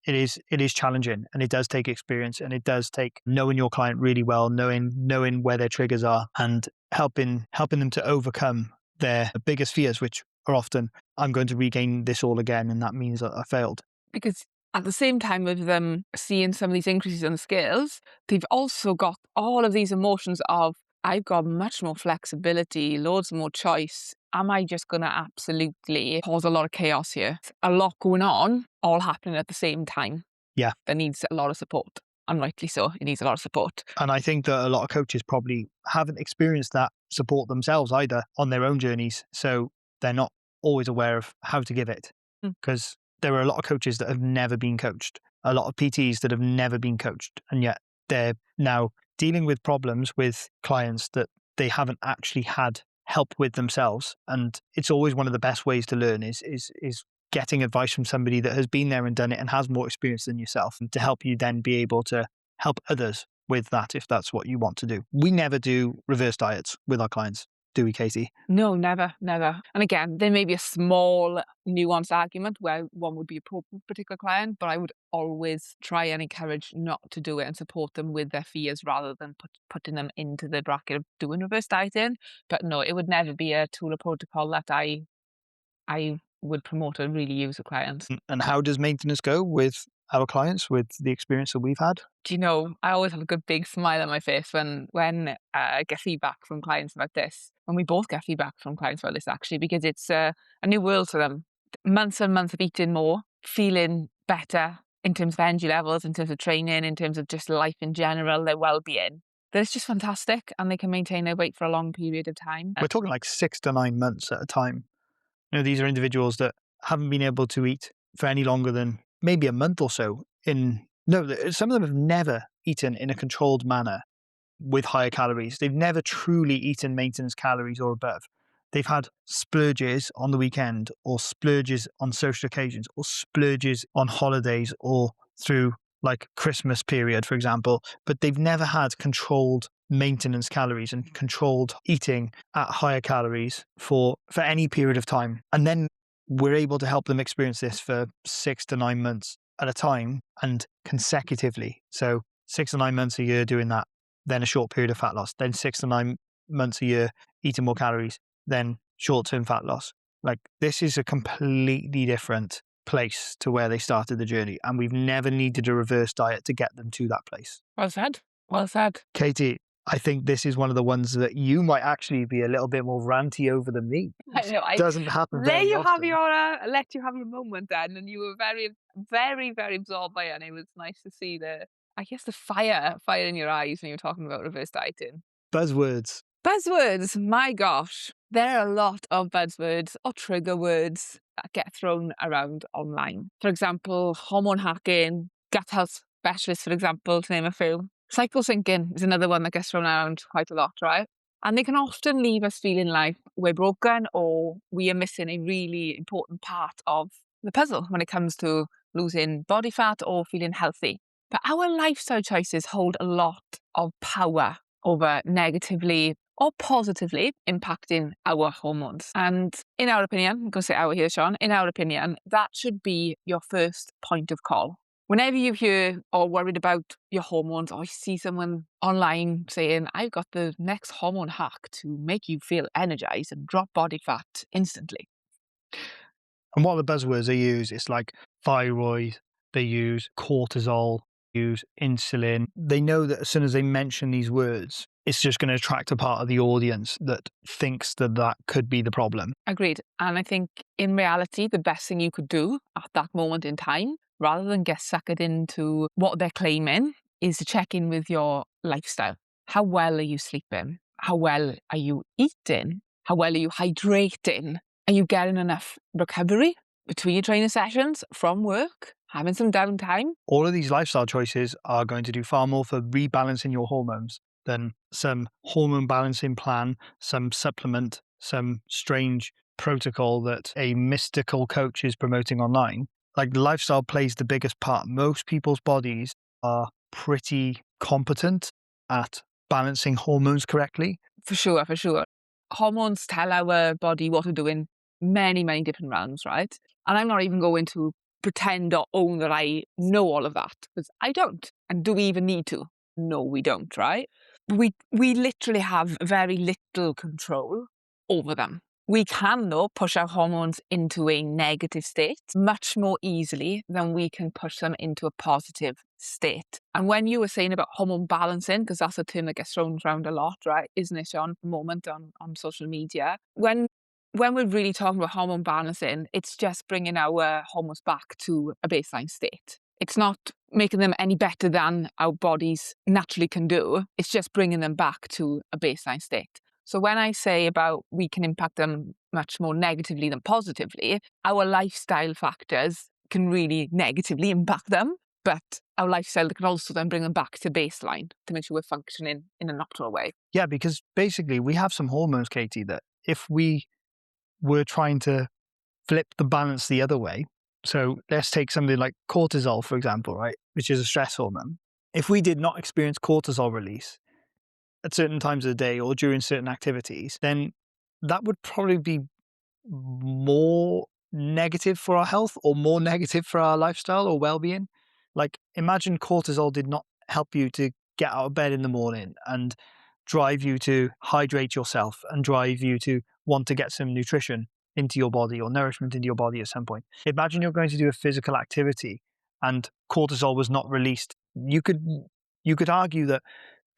It is challenging, and it does take experience, and it does take knowing your client really well, knowing where their triggers are, and helping them to overcome their biggest fears, which are often, I'm going to regain this all again, and that means that I failed. Because at the same time with them seeing some of these increases on the scales, they've also got all of these emotions of, I've got much more flexibility, loads more choice. Am I just going to absolutely cause a lot of chaos here? A lot going on, all happening at the same time. Yeah. That needs a lot of support. And rightly so, it needs a lot of support. And I think that a lot of coaches probably haven't experienced that support themselves either on their own journeys. So they're not always aware of how to give it, because there are a lot of coaches that have never been coached, a lot of PTs that have never been coached. And yet they're now dealing with problems with clients that they haven't actually had help with themselves. And it's always one of the best ways to learn is getting advice from somebody that has been there and done it and has more experience than yourself, and to help you then be able to help others with that if that's what you want to do. We never do reverse diets with our clients, do we, Katie? No, never, never. And again, there may be a small nuanced argument where one would be appropriate for a particular client, but I would always try and encourage not to do it and support them with their fears rather than putting them into the bracket of doing reverse dieting. But no, it would never be a tool or protocol that I would promote and really use with clients. And how does maintenance go with our clients, with the experience that we've had? Do you know, I always have a good big smile on my face when I get feedback from clients about this. When we both get feedback from clients about this, actually, because it's a new world to them. Months and months of eating more, feeling better in terms of energy levels, in terms of training, in terms of just life in general, their well-being. That it's just fantastic, and they can maintain their weight for a long period of time. We're talking like 6 to 9 months at a time. You know, these are individuals that haven't been able to eat for any longer than maybe a month or so. Some of them have never eaten in a controlled manner with higher calories. They've never truly eaten maintenance calories or above. They've had splurges on the weekend, or splurges on social occasions, or splurges on holidays, or through like Christmas period, for example, but they've never had controlled maintenance calories and controlled eating at higher calories for any period of time. And then we're able to help them experience this for 6 to 9 months at a time and consecutively. So 6 to 9 months a year doing that, then a short period of fat loss, then 6 to 9 months a year eating more calories, then short-term fat loss. Like, this is a completely different place to where they started the journey, and we've never needed a reverse diet to get them to that place. Well said. Well said. Katie, I think this is one of the ones that you might actually be a little bit more ranty over than me. I know. Doesn't happen There very you have often. your let you have your moment then, and you were very, very, very absorbed by it, and it was nice to see the fire in your eyes when you were talking about reverse dieting. Buzzwords. Buzzwords, my gosh, there are a lot of buzzwords or trigger words that get thrown around online. For example, hormone hacking, gut health specialists, for example, to name a few. Cycle syncing is another one that gets thrown around quite a lot, right? And they can often leave us feeling like we're broken or we are missing a really important part of the puzzle when it comes to losing body fat or feeling healthy. But our lifestyle choices hold a lot of power over negatively or positively impacting our hormones. And in our opinion, I'm going to say our here, Sean, in our opinion, that should be your first point of call. Whenever you hear or worried about your hormones, or you see someone online saying, I've got the next hormone hack to make you feel energized and drop body fat instantly. And what are the buzzwords they use? It's like thyroid, they use cortisol, use insulin. They know that as soon as they mention these words, it's just going to attract a part of the audience that thinks that that could be the problem. Agreed. And I think in reality, the best thing you could do at that moment in time, rather than get suckered into what they're claiming, is to check in with your lifestyle. How well are you sleeping? How well are you eating? How well are you hydrating? Are you getting enough recovery between your training sessions, from work, having some downtime? All of these lifestyle choices are going to do far more for rebalancing your hormones than some hormone balancing plan, some supplement, some strange protocol that a mystical coach is promoting online. Like, lifestyle plays the biggest part. Most people's bodies are pretty competent at balancing hormones correctly. For sure, for sure. Hormones tell our body what to do in many, many different realms, right? And I'm not even going to pretend or own that I know all of that, because I don't. And do we even need to? No, we don't, right? We literally have very little control over them. We can, though, push our hormones into a negative state much more easily than we can push them into a positive state. And when you were saying about hormone balancing, because that's a term that gets thrown around a lot, right? Isn't it, Sean, at the moment on social media? When we're really talking about hormone balancing, it's just bringing our hormones back to a baseline state. It's not making them any better than our bodies naturally can do. It's just bringing them back to a baseline state. So when I say about we can impact them much more negatively than positively, our lifestyle factors can really negatively impact them, but our lifestyle can also then bring them back to baseline to make sure we're functioning in an optimal way. Yeah, because basically we have some hormones, Katie, that if we were trying to flip the balance the other way, so let's take something like cortisol, for example, right, which is a stress hormone. If we did not experience cortisol release at certain times of the day or during certain activities, then that would probably be more negative for our health or more negative for our lifestyle or well-being. Like, imagine cortisol did not help you to get out of bed in the morning and drive you to hydrate yourself and drive you to want to get some nutrition into your body or nourishment into your body at some point. Imagine you're going to do a physical activity and cortisol was not released. You could argue that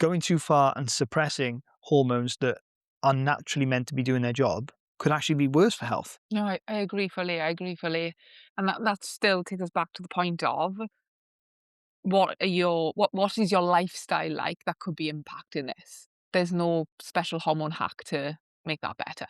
going too far and suppressing hormones that are naturally meant to be doing their job could actually be worse for health. No, I agree fully. I agree fully. And that still takes us back to the point of what is your lifestyle like that could be impacting this? There's no special hormone hack to make that better.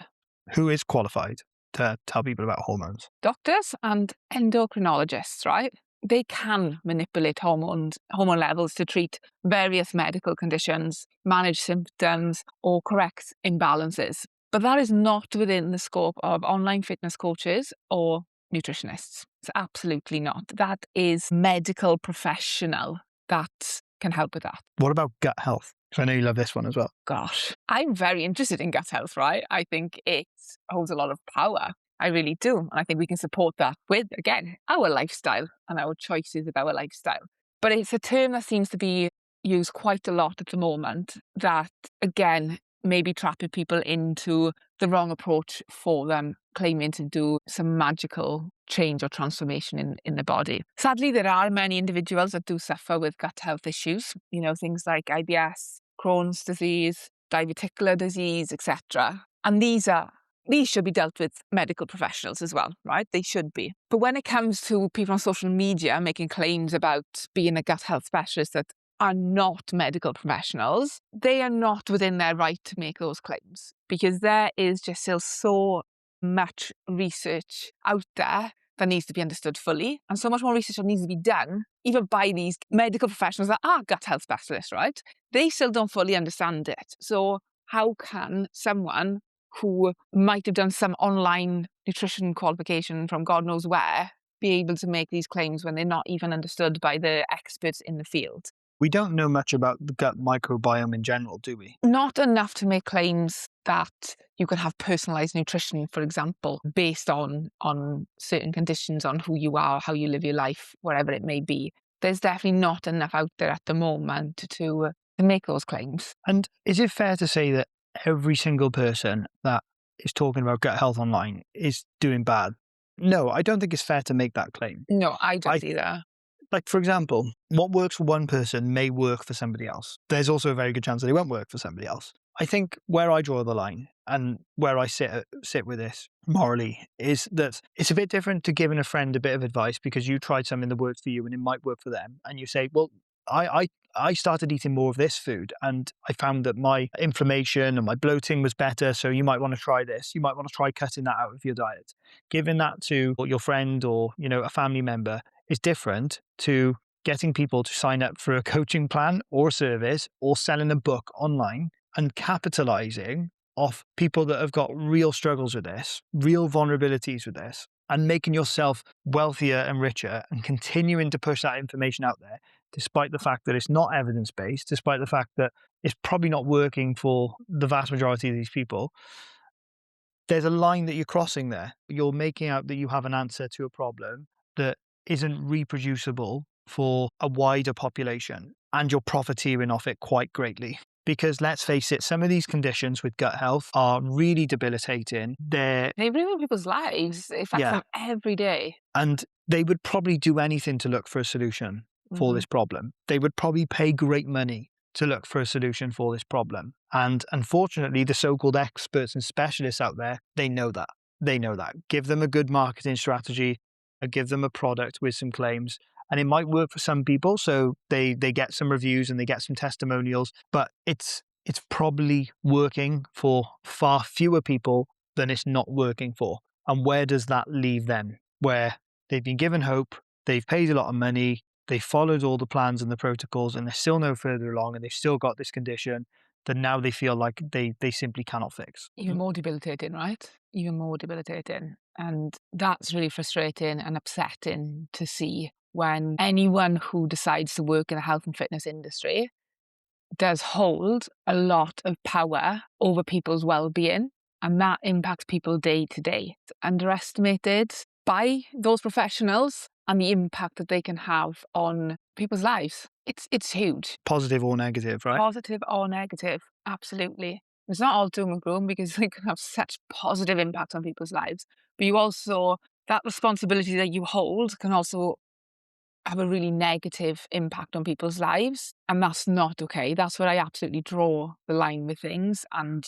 Who is qualified to tell people about hormones? Doctors and endocrinologists, right? They can manipulate hormone levels to treat various medical conditions, manage symptoms, or correct imbalances. But that is not within the scope of online fitness coaches or nutritionists. It's absolutely not. That is medical professional that can help with that. What about gut health? Because I know you love this one as well. Gosh, I'm very interested in gut health, right? I think it holds a lot of power. I really do. And I think we can support that with, again, our lifestyle and our choices of our lifestyle. But it's a term that seems to be used quite a lot at the moment that, again, maybe trapping people into the wrong approach for them, claiming to do some magical change or transformation in the body. Sadly, there are many individuals that do suffer with gut health issues, things like IBS, Crohn's disease, diverticular disease, etc. And these should be dealt with medical professionals as well, right? They should be. But when it comes to people on social media making claims about being a gut health specialist that are not medical professionals, they are not within their right to make those claims because there is just still so much research out there that needs to be understood fully and so much more research that needs to be done even by these medical professionals that are gut health specialists, right? They still don't fully understand it. So how can someone who might have done some online nutrition qualification from God knows where be able to make these claims when they're not even understood by the experts in the field? We don't know much about the gut microbiome in general, do we? Not enough to make claims that you can have personalized nutrition, for example, based on certain conditions, on who you are, how you live your life, whatever it may be. There's definitely not enough out there at the moment to make those claims. And is it fair to say that every single person that is talking about gut health online is doing bad? No, I don't think it's fair to make that claim. No, I don't either. Like, for example, what works for one person may work for somebody else. There's also a very good chance that it won't work for somebody else. I think where I draw the line and where I sit with this morally is that it's a bit different to giving a friend a bit of advice because you tried something that worked for you and it might work for them. And you say, well, I started eating more of this food and I found that my inflammation and my bloating was better. So you might want to try this. You might want to try cutting that out of your diet. Giving that to your friend or, a family member is different to getting people to sign up for a coaching plan or a service or selling a book online and capitalizing off people that have got real struggles with this, real vulnerabilities with this, and making yourself wealthier and richer and continuing to push that information out there, despite the fact that it's not evidence-based, despite the fact that it's probably not working for the vast majority of these people. There's a line that you're crossing there. You're making out that you have an answer to a problem that isn't reproducible for a wider population, and you're profiteering off it quite greatly. Because let's face it, some of these conditions with gut health are really debilitating. They ruin people's lives. It affects Yeah, them every day. and they would probably do anything to look for a solution for Mhm. this problem. They would probably pay great money to look for a solution for this problem. And unfortunately, the so-called experts and specialists out there, they know that. They know that. Give them a good marketing strategy, give them a product with some claims, and it might work for some people. So they get some reviews and they get some testimonials, but it's probably working for far fewer people than it's not working for. And where does that leave them? Where they've been given hope, they've paid a lot of money, they followed all the plans and the protocols, and they're still no further along, and they've still got this condition that now they feel like they simply cannot fix. Even more debilitating, right? Even more debilitating. And that's really frustrating and upsetting to see when anyone who decides to work in the health and fitness industry does hold a lot of power over people's well-being, and that impacts people day to day. It's underestimated by those professionals and the impact that they can have on people's lives. It's huge. Positive or negative, right? Positive or negative, absolutely. It's not all doom and gloom because they can have such positive impact on people's lives. But you also, that responsibility that you hold can also have a really negative impact on people's lives. And that's not okay. That's where I absolutely draw the line with things. And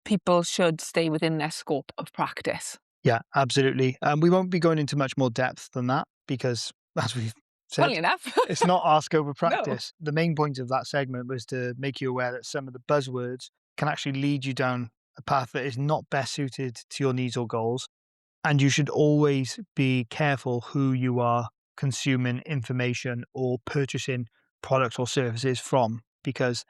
people should stay within their scope of practice. Yeah, absolutely. We won't be going into much more depth than that because, as we've said, Funnily enough. it's not our scope of No. practice. The main point of that segment was to make you aware that some of the buzzwords can actually lead you down a path that is not best suited to your needs or goals. And you should always be careful who you are consuming information or purchasing products or services from because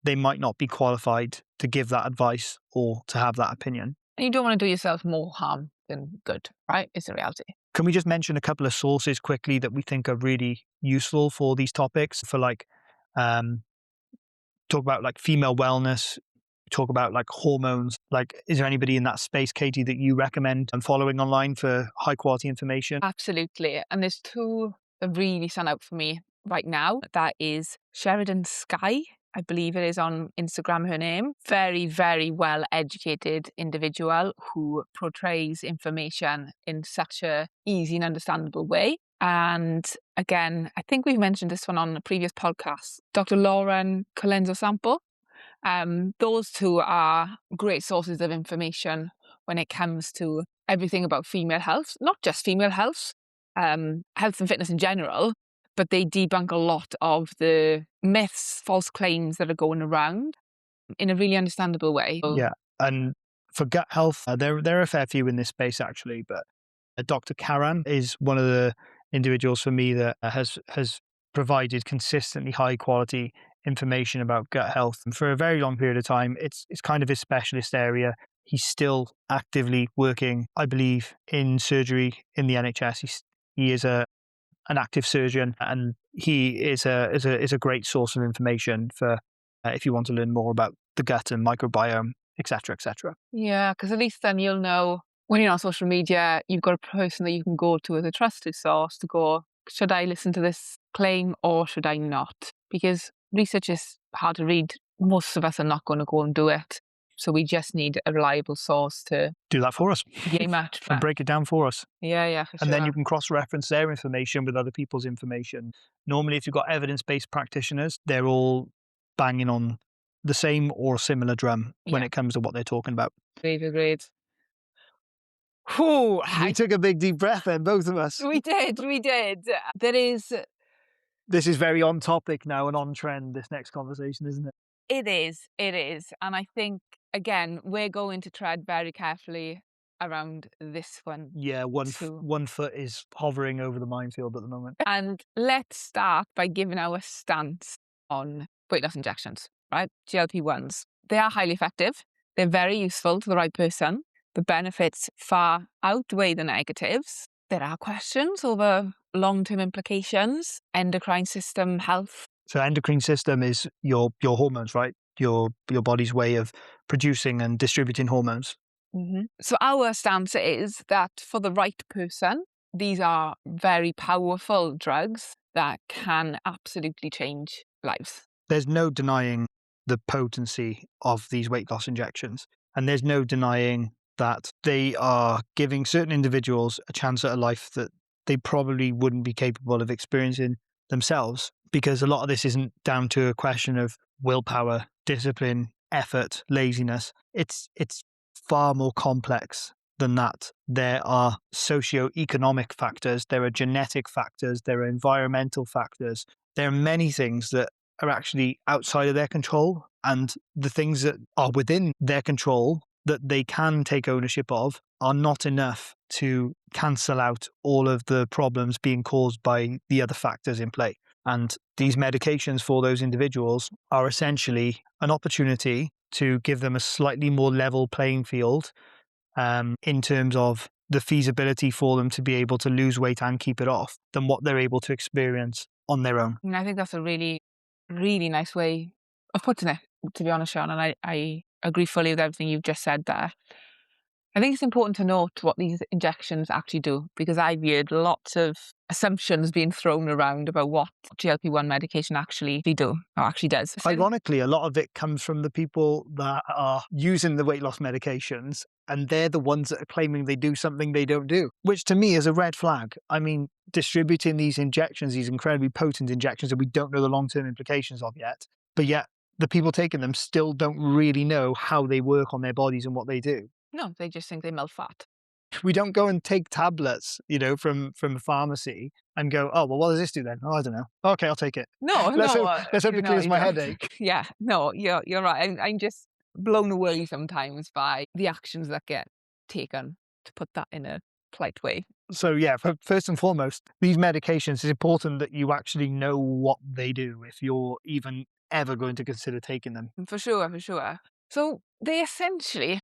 they might not be qualified to give that advice or to have that opinion. And you don't want to do yourself more harm than good, right? It's a reality. Can we just mention a couple of sources quickly that we think are really useful for these topics? For um, talk about like female wellness, talk about like hormones. Like, is there anybody in that space, Katie, that you recommend and following online for high quality information? Absolutely. And there's two that really stand out for me right now. That is Sheridan Sky. I believe it is on Instagram, her name. Very, very well educated individual who portrays information in such a easy and understandable way. And again, I think we've mentioned this one on a previous podcast. Dr. Lauren Colenso-Sample. Those two are great sources of information when it comes to everything about female health, not just female health, health and fitness in general, but they debunk a lot of the myths, false claims that are going around in a really understandable way. Yeah. And for gut health, there are a fair few in this space actually, but Dr. Karan is one of the individuals for me that has provided consistently high quality information about gut health and for a very long period of time. It's kind of his specialist area. He's still actively working, I believe, in surgery in the NHS. He is an active surgeon, and he is a great source of information for if you want to learn more about the gut and microbiome, etc., etc. Yeah, because at least then you'll know when you're on social media, you've got a person that you can go to as a trusted source to go, should I listen to this claim or should I not? Because research is hard to read. Most of us are not going to go and do it. So we just need a reliable source to Do that for us game at. and break it down for us. Yeah, for And sure. then you can cross-reference their information with other people's information. Normally, if you've got evidence-based practitioners, they're all banging on the same or similar drum when Yeah. it comes to what they're talking about. Agreed. Whew, We took a big deep breath then, both of us. we did. There is, This is very on topic now and on trend, this next conversation, isn't it? it is. And I think, again, we're going to tread very carefully around this one. Yeah, too. one foot is hovering over the minefield at the moment. And let's start by giving our stance on weight loss injections, right? GLP-1s. They are highly effective. They're very useful to the right person. The benefits far outweigh the negatives. There are questions over long-term implications, endocrine system health. So endocrine system is your hormones, right? Your body's way of producing and distributing hormones. Mm-hmm. So our stance is that for the right person, these are very powerful drugs that can absolutely change lives. There's no denying the potency of these weight loss injections. And there's no denying that they are giving certain individuals a chance at a life that they probably wouldn't be capable of experiencing themselves, because a lot of this isn't down to a question of willpower, discipline, effort, laziness. It's far more complex than that. There are socio-economic factors, there are genetic factors, there are environmental factors. There are many things that are actually outside of their control, and the things that are within their control that they can take ownership of are not enough to cancel out all of the problems being caused by the other factors in play. And these medications for those individuals are essentially an opportunity to give them a slightly more level playing field in terms of the feasibility for them to be able to lose weight and keep it off than what they're able to experience on their own. And I think that's a really, really nice way of putting it, to be honest, Sean. And I agree fully with everything you've just said there. I think it's important to note what these injections actually do, because I've heard lots of assumptions being thrown around about what GLP-1 medication actually do or actually does. Ironically, a lot of it comes from the people that are using the weight loss medications, and they're the ones that are claiming they do something they don't do, which to me is a red flag. I mean, distributing these injections, these incredibly potent injections that we don't know the long-term implications of yet, but yet the people taking them still don't really know how they work on their bodies and what they do. No, they just think they melt fat. We don't go and take tablets, from a pharmacy and go, oh, well, what does this do then? Oh, I don't know. Okay, I'll take it. No, Let's no, hope, let's hope you it know, clears you my don't. headache. Yeah, no, you're right. I'm just blown away sometimes by the actions that get taken, to put that in a polite way. So yeah, first and foremost, these medications, it's important that you actually know what they do if you're even ever going to consider taking them. For sure, for sure. So they essentially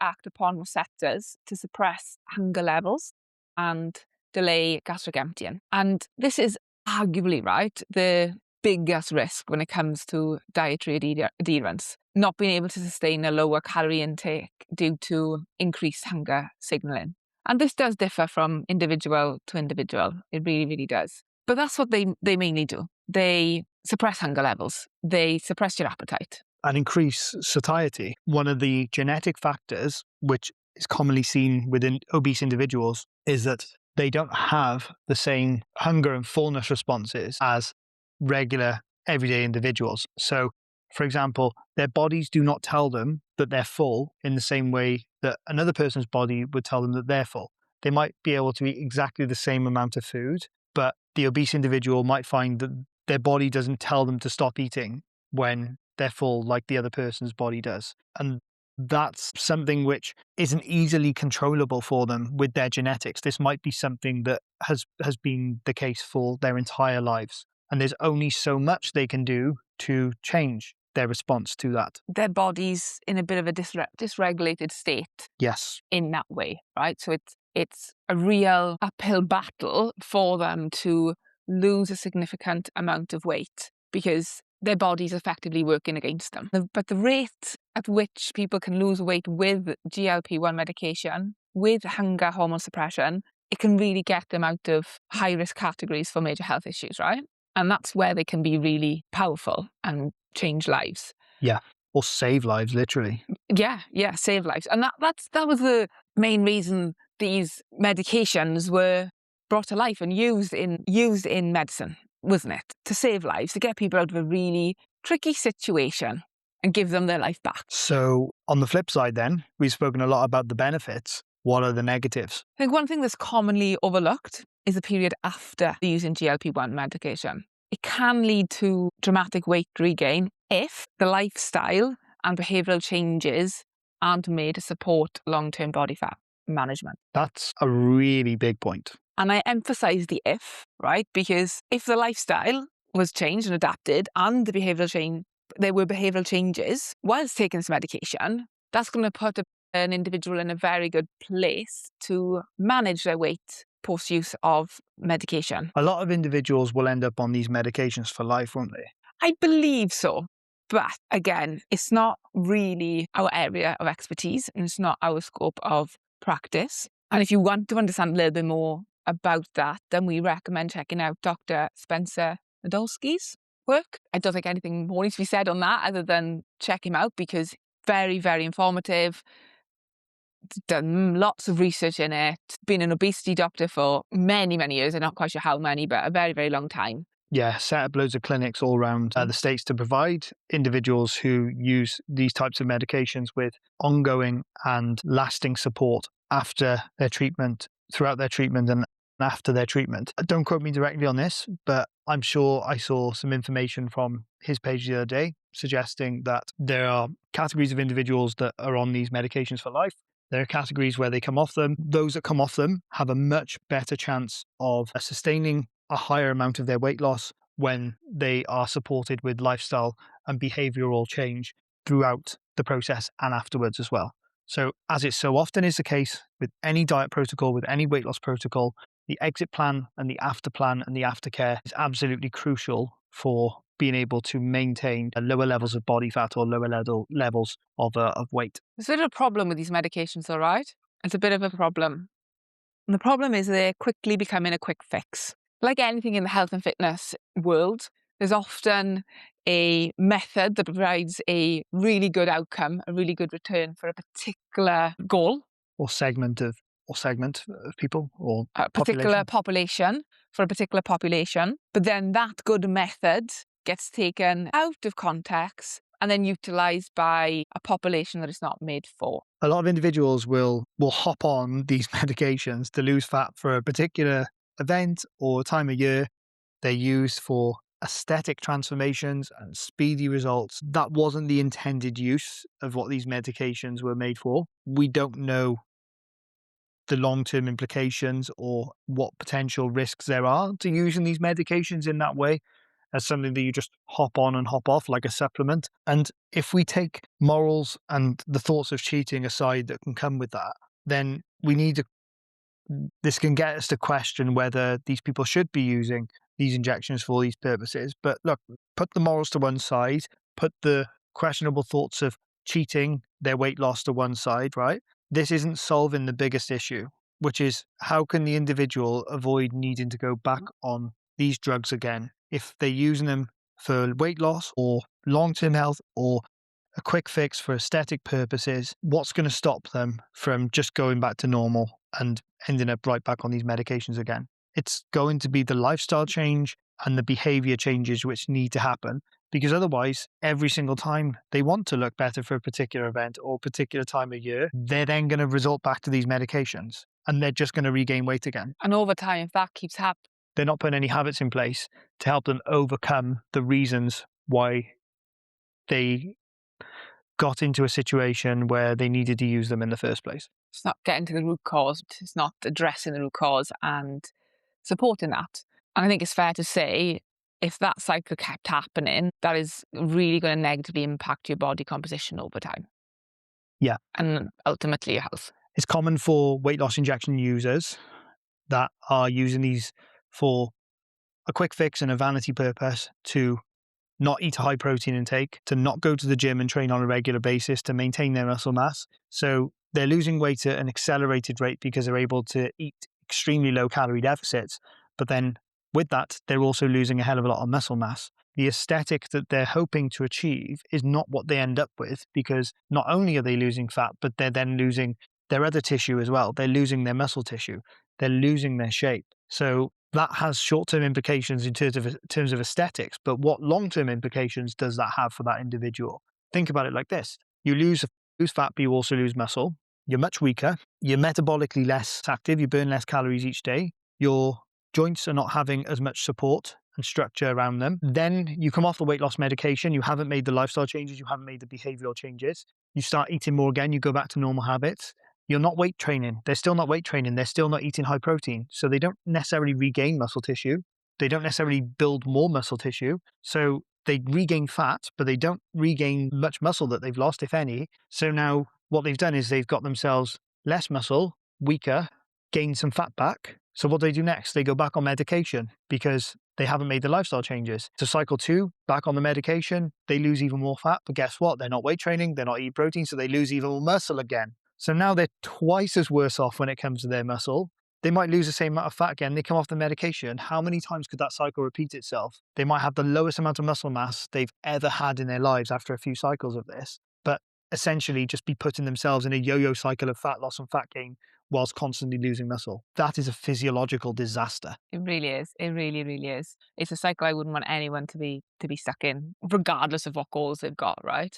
act upon receptors to suppress hunger levels and delay gastric emptying. And this is arguably, right, the biggest risk when it comes to dietary adherence, not being able to sustain a lower calorie intake due to increased hunger signaling. And this does differ from individual to individual. It really, really does. But that's what they mainly do. They suppress hunger levels. They suppress your appetite. And increase satiety. One of the genetic factors, which is commonly seen within obese individuals, is that they don't have the same hunger and fullness responses as regular everyday individuals. So, for example, their bodies do not tell them that they're full in the same way that another person's body would tell them that they're full. They might be able to eat exactly the same amount of food, but the obese individual might find that their body doesn't tell them to stop eating when they're full like the other person's body does. And that's something which isn't easily controllable for them with their genetics. This might be something that has been the case for their entire lives. And there's only so much they can do to change their response to that. Their body's in a bit of a dysregulated state Yes. in that way, right? So it's a real uphill battle for them to lose a significant amount of weight because their body's effectively working against them. But the rate at which people can lose weight with GLP-1 medication, with hunger hormone suppression, it can really get them out of high-risk categories for major health issues, right? And that's where they can be really powerful and change lives. Yeah. Or save lives, literally. Yeah, save lives. And that was the main reason these medications were brought to life and used in medicine, wasn't it? To save lives, to get people out of a really tricky situation and give them their life back. So on the flip side then, we've spoken a lot about the benefits. What are the negatives? I think one thing that's commonly overlooked is the period after using GLP-1 medication. It can lead to dramatic weight regain if the lifestyle and behavioural changes aren't made to support long-term body fat management. That's a really big point. And I emphasise the if, right? Because if the lifestyle was changed and adapted and there were behavioural changes whilst taking this medication, that's going to put an individual in a very good place to manage their weight post-use of medication. A lot of individuals will end up on these medications for life, won't they? I believe so. But again, it's not really our area of expertise and it's not our scope of practice. And if you want to understand a little bit more about that, then we recommend checking out Dr. Spencer Nadolski's network. I don't think anything more needs to be said on that other than check him out because very, very informative. Done lots of research in it. Been an obesity doctor for many, many years. I'm not quite sure how many, but a very, very long time. Yeah, set up loads of clinics all around the States to provide individuals who use these types of medications with ongoing and lasting support after their treatment, throughout their treatment, and after their treatment. Don't quote me directly on this, but I'm sure I saw some information from his page the other day suggesting that there are categories of individuals that are on these medications for life. There are categories where they come off them. Those that come off them have a much better chance of sustaining a higher amount of their weight loss when they are supported with lifestyle and behavioral change throughout the process and afterwards as well. So, as it so often is the case with any diet protocol, with any weight loss protocol, the exit plan and the after plan and the aftercare is absolutely crucial for being able to maintain lower levels of body fat or lower levels of weight. There's a little problem with these medications, all right? It's a bit of a problem. And the problem is they're quickly becoming a quick fix. Like anything in the health and fitness world, there's often a method that provides a really good outcome, a really good return for a particular goal, Or segment of people or a particular population. population, for a particular population. But then that good method gets taken out of context and then utilized by a population that it's not made for. A lot of individuals will hop on these medications to lose fat for a particular event or time of year. They're used for aesthetic transformations and speedy results. That wasn't the intended use of what these medications were made for. We don't know the long-term implications or what potential risks there are to using these medications in that way as something that you just hop on and hop off like a supplement. And if we take morals and the thoughts of cheating aside that can come with that, then this can get us to question whether these people should be using these injections for these purposes. But look, put the morals to one side, put the questionable thoughts of cheating their weight loss to one side, right? This isn't solving the biggest issue, which is how can the individual avoid needing to go back on these drugs again if they're using them for weight loss or long-term health or a quick fix for aesthetic purposes? What's going to stop them from just going back to normal and ending up right back on these medications again? It's going to be the lifestyle change and the behavior changes which need to happen, because otherwise, every single time they want to look better for a particular event or particular time of year, they're then going to resort back to these medications and they're just going to regain weight again. And over time, if that keeps happening, They're not putting any habits in place to help them overcome the reasons why they got into a situation where they needed to use them in the first place. it's not getting to the root cause, it's not addressing the root cause and supporting that. And I think it's fair to say if that cycle kept happening, that is really going to negatively impact your body composition over time. Yeah. And ultimately your health. It's common for weight loss injection users that are using these for a quick fix and a vanity purpose to not eat a high protein intake, to not go to the gym and train on a regular basis to maintain their muscle mass. So they're losing weight at an accelerated rate because they're able to eat extremely low calorie deficits. But then with that, they're also losing a hell of a lot of muscle mass. The aesthetic that they're hoping to achieve is not what they end up with, because not only are they losing fat, but they're then losing their other tissue as well. They're losing their muscle tissue. They're losing their shape. So that has short-term implications in terms of aesthetics, but what long-term implications does that have for that individual? Think about it like this. You lose fat, but you also lose muscle. You're much weaker. You're metabolically less active. You burn less calories each day. Your joints are not having as much support and structure around them. Then you come off the weight loss medication. You haven't made the lifestyle changes. You haven't made the behavioral changes. You start eating more again. You go back to normal habits. You're not weight training. They're still not weight training. They're still not eating high protein. So they don't necessarily regain muscle tissue. They don't necessarily build more muscle tissue. So they regain fat, but they don't regain much muscle that they've lost, if any. So now what they've done is they've got themselves less muscle, weaker, gained some fat back. So what do they do next? They go back on medication because they haven't made the lifestyle changes. So cycle 2, back on the medication, they lose even more fat. But guess what? They're not weight training. They're not eating protein. So they lose even more muscle again. So now they're twice as worse off when it comes to their muscle. they might lose the same amount of fat again. They come off the medication. How many times could that cycle repeat itself? They might have the lowest amount of muscle mass they've ever had in their lives after a few cycles of this, but essentially just be putting themselves in a yo-yo cycle of fat loss and fat gain whilst constantly losing muscle. That is a physiological disaster. It really is. It really, really is. It's a cycle I wouldn't want anyone to be stuck in, regardless of what goals they've got, right?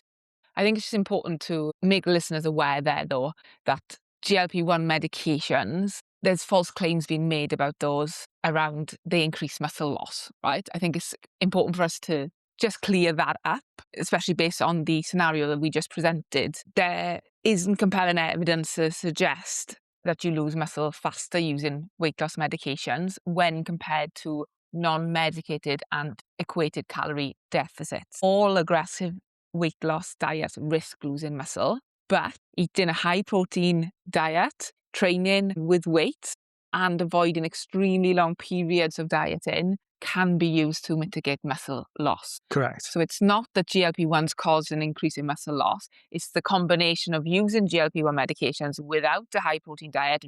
I think it's just important to make listeners aware there, though, that GLP-1 medications, there's false claims being made about those around the increased muscle loss, right? I think it's important for us to just clear that up, especially based on the scenario that we just presented. There isn't compelling evidence to suggest that you lose muscle faster using weight loss medications when compared to non-medicated and equated calorie deficits. All aggressive weight loss diets risk losing muscle, but eating a high protein diet, training with weight, and avoiding extremely long periods of dieting can be used to mitigate muscle loss. Correct. So it's not that GLP-1s cause an increase in muscle loss. It's the combination of using GLP-1 medications without a high protein diet,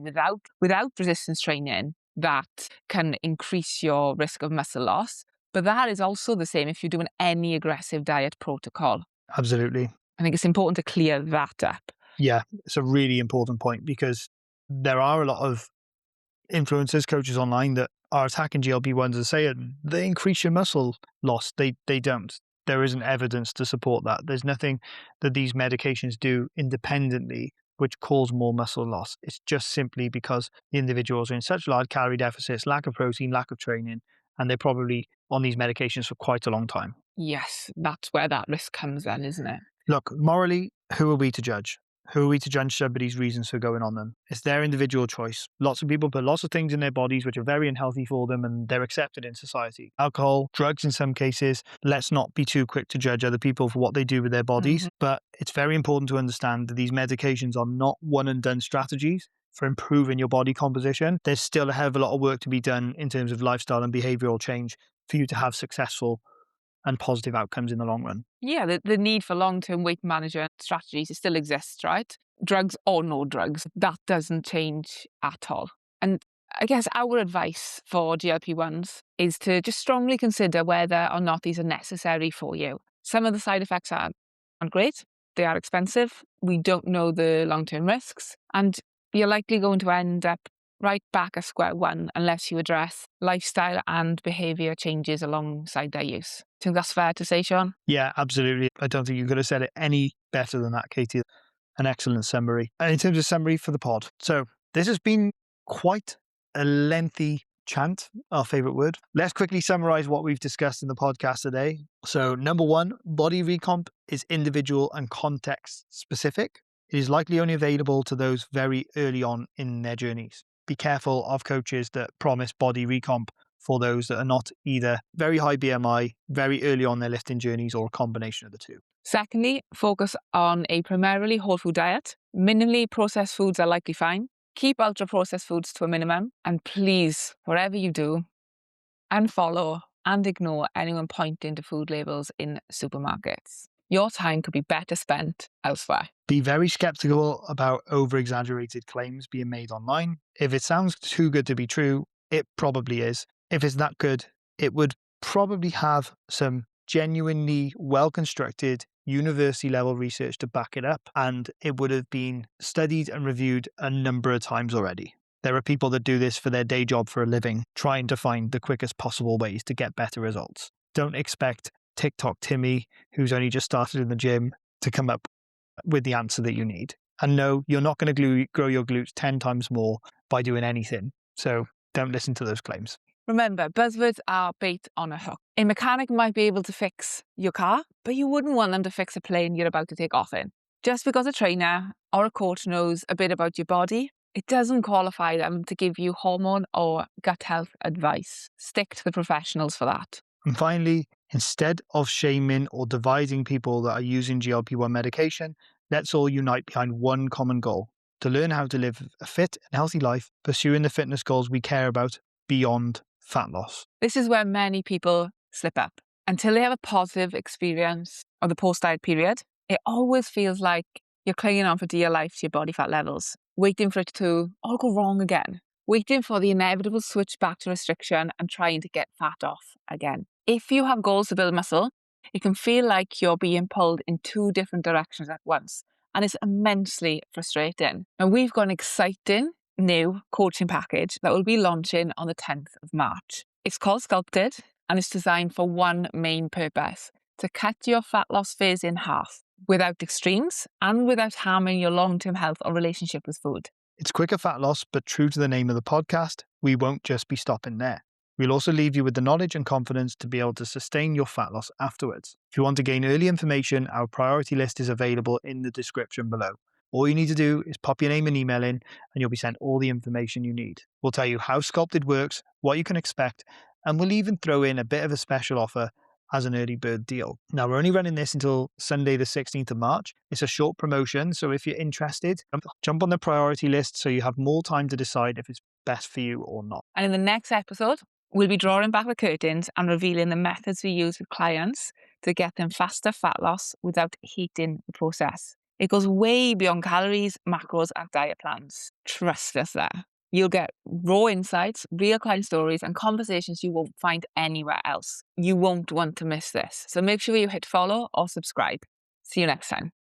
without resistance training, that can increase your risk of muscle loss. But that is also the same if you're doing any aggressive diet protocol. Absolutely. I think it's important to clear that up. Yeah, it's a really important point because there are a lot of influencers, coaches online that are attacking GLP-1s and saying they increase your muscle loss. They don't. There isn't evidence to support that. There's nothing that these medications do independently which cause more muscle loss. It's just simply because the individuals are in such large calorie deficits, lack of protein, lack of training, and they're probably on these medications for quite a long time. Yes, that's where that risk comes then, isn't it? Look, morally, who are we to judge? Who are we to judge somebody's reasons for going on them? It's their individual choice. Lots of people put lots of things in their bodies which are very unhealthy for them and they're accepted in society. Alcohol, drugs in some cases. Let's not be too quick to judge other people for what they do with their bodies. But it's very important to understand that these medications are not one and done strategies for improving your body composition. There's still a hell of a lot of work to be done in terms of lifestyle and behavioral change for you to have successful and positive outcomes in the long run. Yeah, the need for long-term weight management strategies it still exists, right? Drugs or no drugs, that doesn't change at all. And I guess our advice for GLP-1s is to just strongly consider whether or not these are necessary for you. Some of the side effects aren't great. They are expensive. We don't know the long-term risks. And you're likely going to end up right back at square one unless you address lifestyle and behaviour changes alongside their use. Do you think that's fair to say, Sean? Yeah, absolutely. I don't think you could have said it any better than that, Katie. An excellent summary. And in terms of summary for the pod, so this has been quite a lengthy chant, our favourite word. Let's quickly summarise what we've discussed in the podcast today. So number one, body recomp is individual and context specific. It is likely only available to those very early on in their journeys. Be careful of coaches that promise body recomp for those that are not either very high BMI, very early on their lifting journeys, or a combination of the two. Secondly, focus on a primarily whole food diet. Minimally processed foods are likely fine. Keep ultra processed foods to a minimum. And please, whatever you do, unfollow and ignore anyone pointing to food labels in supermarkets. Your time could be better spent elsewhere. Be very skeptical about over-exaggerated claims being made online. If it sounds too good to be true, it probably is. If it's that good, it would probably have some genuinely well-constructed university-level research to back it up, and it would have been studied and reviewed a number of times already. There are people that do this for their day job for a living, trying to find the quickest possible ways to get better results. Don't expect TikTok Timmy, who's only just started in the gym, to come up with the answer that you need. And no, you're not going to grow your glutes 10 times more by doing anything. So don't listen to those claims. Remember, buzzwords are bait on a hook. A mechanic might be able to fix your car, but you wouldn't want them to fix a plane you're about to take off in. Just because a trainer or a coach knows a bit about your body, it doesn't qualify them to give you hormone or gut health advice. Stick to the professionals for that. And finally, instead of shaming or dividing people that are using GLP-1 medication, let's all unite behind one common goal: to learn how to live a fit and healthy life, pursuing the fitness goals we care about beyond fat loss. This is where many people slip up. Until they have a positive experience of the post-diet period, it always feels like you're clinging on for dear life to your body fat levels, waiting for it to all go wrong again. waiting for the inevitable switch back to restriction and trying to get fat off again. If you have goals to build muscle, it can feel like you're being pulled in two different directions at once, and it's immensely frustrating. Now, we've got an exciting new coaching package that will be launching on the 10th of March. It's called Sculpted, and it's designed for one main purpose: to cut your fat loss phase in half without extremes and without harming your long-term health or relationship with food. It's quicker fat loss, but true to the name of the podcast, we won't just be stopping there. We'll also leave you with the knowledge and confidence to be able to sustain your fat loss afterwards. If you want to gain early information, our priority list is available in the description below. All you need to do is pop your name and email in, and you'll be sent all the information you need. We'll tell you how Sculpted works, what you can expect, and we'll even throw in a bit of a special offer as an early bird deal. Now, we're only running this until Sunday the 16th of March. It's a short promotion, so if you're interested, jump on the priority list so you have more time to decide if it's best for you or not. And in the next episode, we'll be drawing back the curtains and revealing the methods we use with clients to get them faster fat loss without hating the process. It goes way beyond calories, macros, and diet plans. Trust us there. You'll get raw insights, real client stories, and conversations you won't find anywhere else. You won't want to miss this. So make sure you hit follow or subscribe. See you next time.